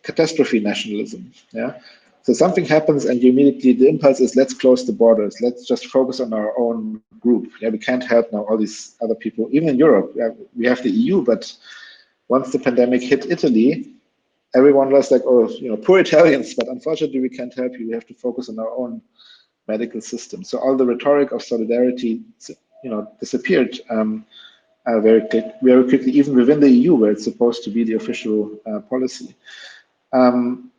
[SPEAKER 2] catastrophe nationalism. Yeah, so something happens, and immediately the impulse is, let's close the borders, let's just focus on our own group. Yeah, we can't help now all these other people. Even in Europe, we have the EU, but once the pandemic hit Italy, everyone was like, oh, poor Italians, but unfortunately we can't help you. We have to focus on our own medical system. So all the rhetoric of solidarity, disappeared very quickly, even within the EU, where it's supposed to be the official policy. And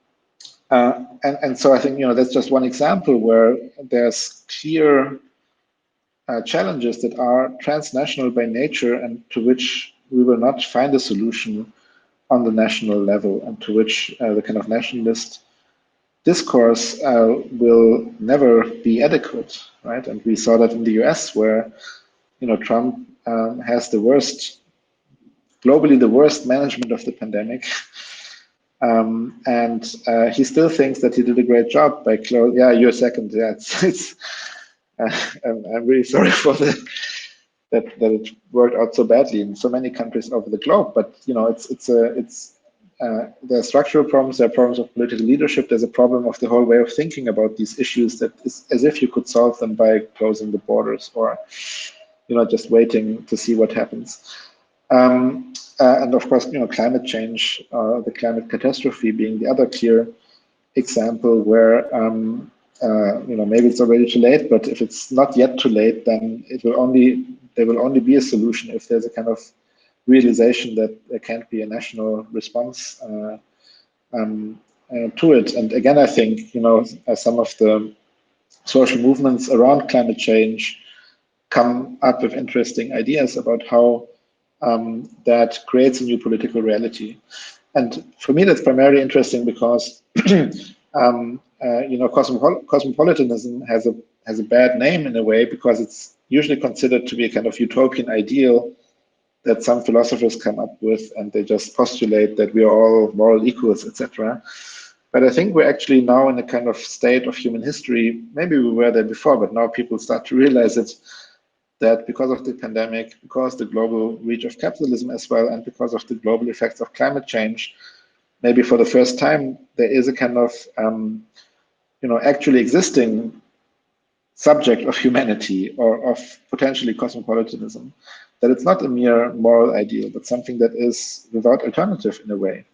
[SPEAKER 2] so I think that's just one example where there's clear challenges that are transnational by nature, and to which we will not find a solution on the national level, and to which the kind of nationalist discourse will never be adequate, right? And we saw that in the US, where Trump has globally the worst management of the pandemic, and he still thinks that he did a great job by closing. Yeah, you're second. Yeah, I'm really sorry for that it worked out so badly in so many countries over the globe. But there are structural problems, there are problems of political leadership, there's a problem of the whole way of thinking about these issues that is as if you could solve them by closing the borders or just waiting to see what happens. And of course, climate change, the climate catastrophe being the other clear example where maybe it's already too late, but if it's not yet too late, then there will only be a solution if there's a kind of realization that there can't be a national response to it. And again, I think some of the social movements around climate change come up with interesting ideas about how that creates a new political reality. And for me, that's primarily interesting because cosmopolitanism has a bad name in a way, because it's usually considered to be a kind of utopian ideal that some philosophers come up with, and they just postulate that we are all moral equals, etc. But I think we're actually now in a kind of state of human history. Maybe we were there before, but now people start to realize it, that because of the pandemic, because the global reach of capitalism as well, and because of the global effects of climate change, maybe for the first time there is a kind of actually existing subject of humanity, or of potentially cosmopolitanism, that it's not a mere moral ideal, but something that is without alternative in a way,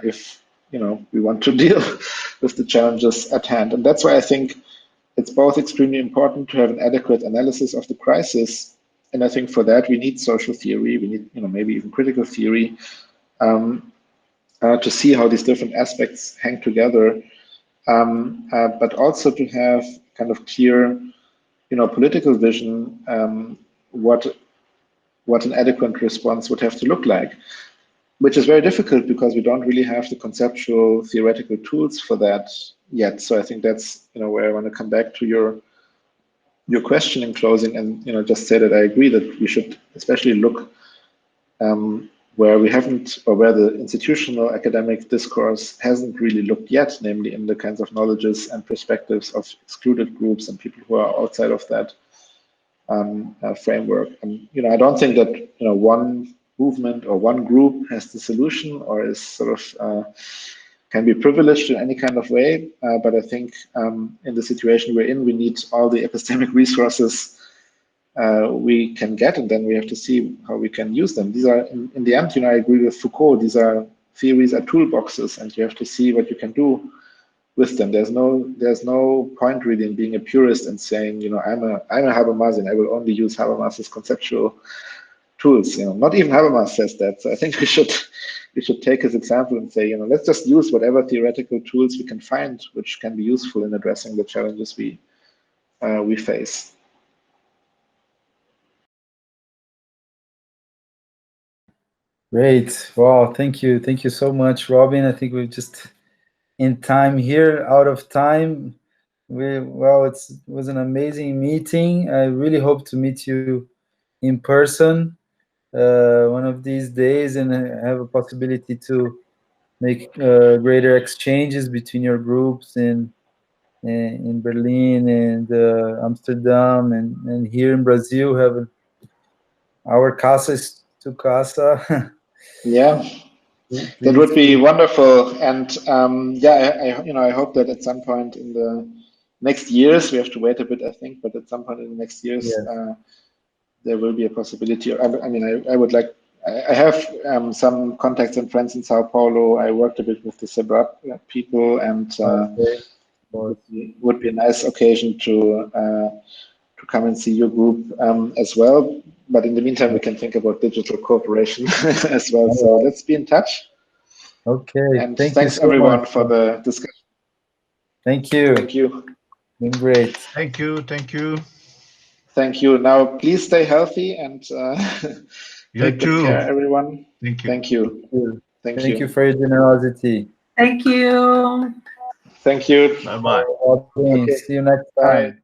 [SPEAKER 2] if we want to deal with the challenges at hand. And that's why I think it's both extremely important to have an adequate analysis of the crisis, and I think for that we need social theory, we need maybe even critical theory, to see how these different aspects hang together, but also to have kind of clear political vision, what an adequate response would have to look like. which is very difficult because we don't really have the conceptual theoretical tools for that yet. So I think that's, you know, where I want to come back to your question in closing, and, you know, just say that I agree that we should especially look where we haven't, or where the institutional academic discourse hasn't really looked yet, namely in the kinds of knowledges and perspectives of excluded groups and people who are outside of that framework. And, you know, I don't think that, you know, one movement or one group has the solution or is sort of can be privileged in any kind of way. But I think in the situation we're in, we need all the epistemic resources we can get, and then we have to see how we can use them. These are, in the end, you know, I agree with Foucault, these are theories are toolboxes, and you have to see what you can do with them. There's no point really in being a purist and saying, you know, I'm a Habermasian, I will only use Habermas's conceptual tools. You know, not even Habermas says that. So I think we should take his example and say, you know, let's just use whatever theoretical tools we can find, which can be useful in addressing the challenges we face.
[SPEAKER 1] Great. Wow. Thank you. Thank you so much, Robin. I think we're just in time here, out of time. It was an amazing meeting. I really hope to meet you in person one of these days and have a possibility to make greater exchanges between your groups in Berlin and Amsterdam and here in Brazil. Have our casa is to casa.
[SPEAKER 2] Yeah, that would be wonderful. And yeah, I hope that at some point in the next years, we have to wait a bit, I think, but at some point in the next years, there will be a possibility. I mean, I would like, I have some contacts and friends in Sao Paulo. I worked a bit with the Sebra people, and would be a nice occasion to come and see your group as well. But in the meantime, we can think about digital cooperation as well. So let's be in touch.
[SPEAKER 1] Okay.
[SPEAKER 2] And thanks everyone for the discussion.
[SPEAKER 1] Thank you.
[SPEAKER 2] Thank you.
[SPEAKER 1] Been great.
[SPEAKER 4] Thank you. Thank you.
[SPEAKER 2] Thank you. Now, please stay healthy and take good care, everyone.
[SPEAKER 4] Thank you.
[SPEAKER 2] Thank you.
[SPEAKER 1] Thank you for your generosity.
[SPEAKER 7] Thank you.
[SPEAKER 2] Thank you.
[SPEAKER 4] Bye-bye.
[SPEAKER 1] Okay. See you next time.
[SPEAKER 2] Bye.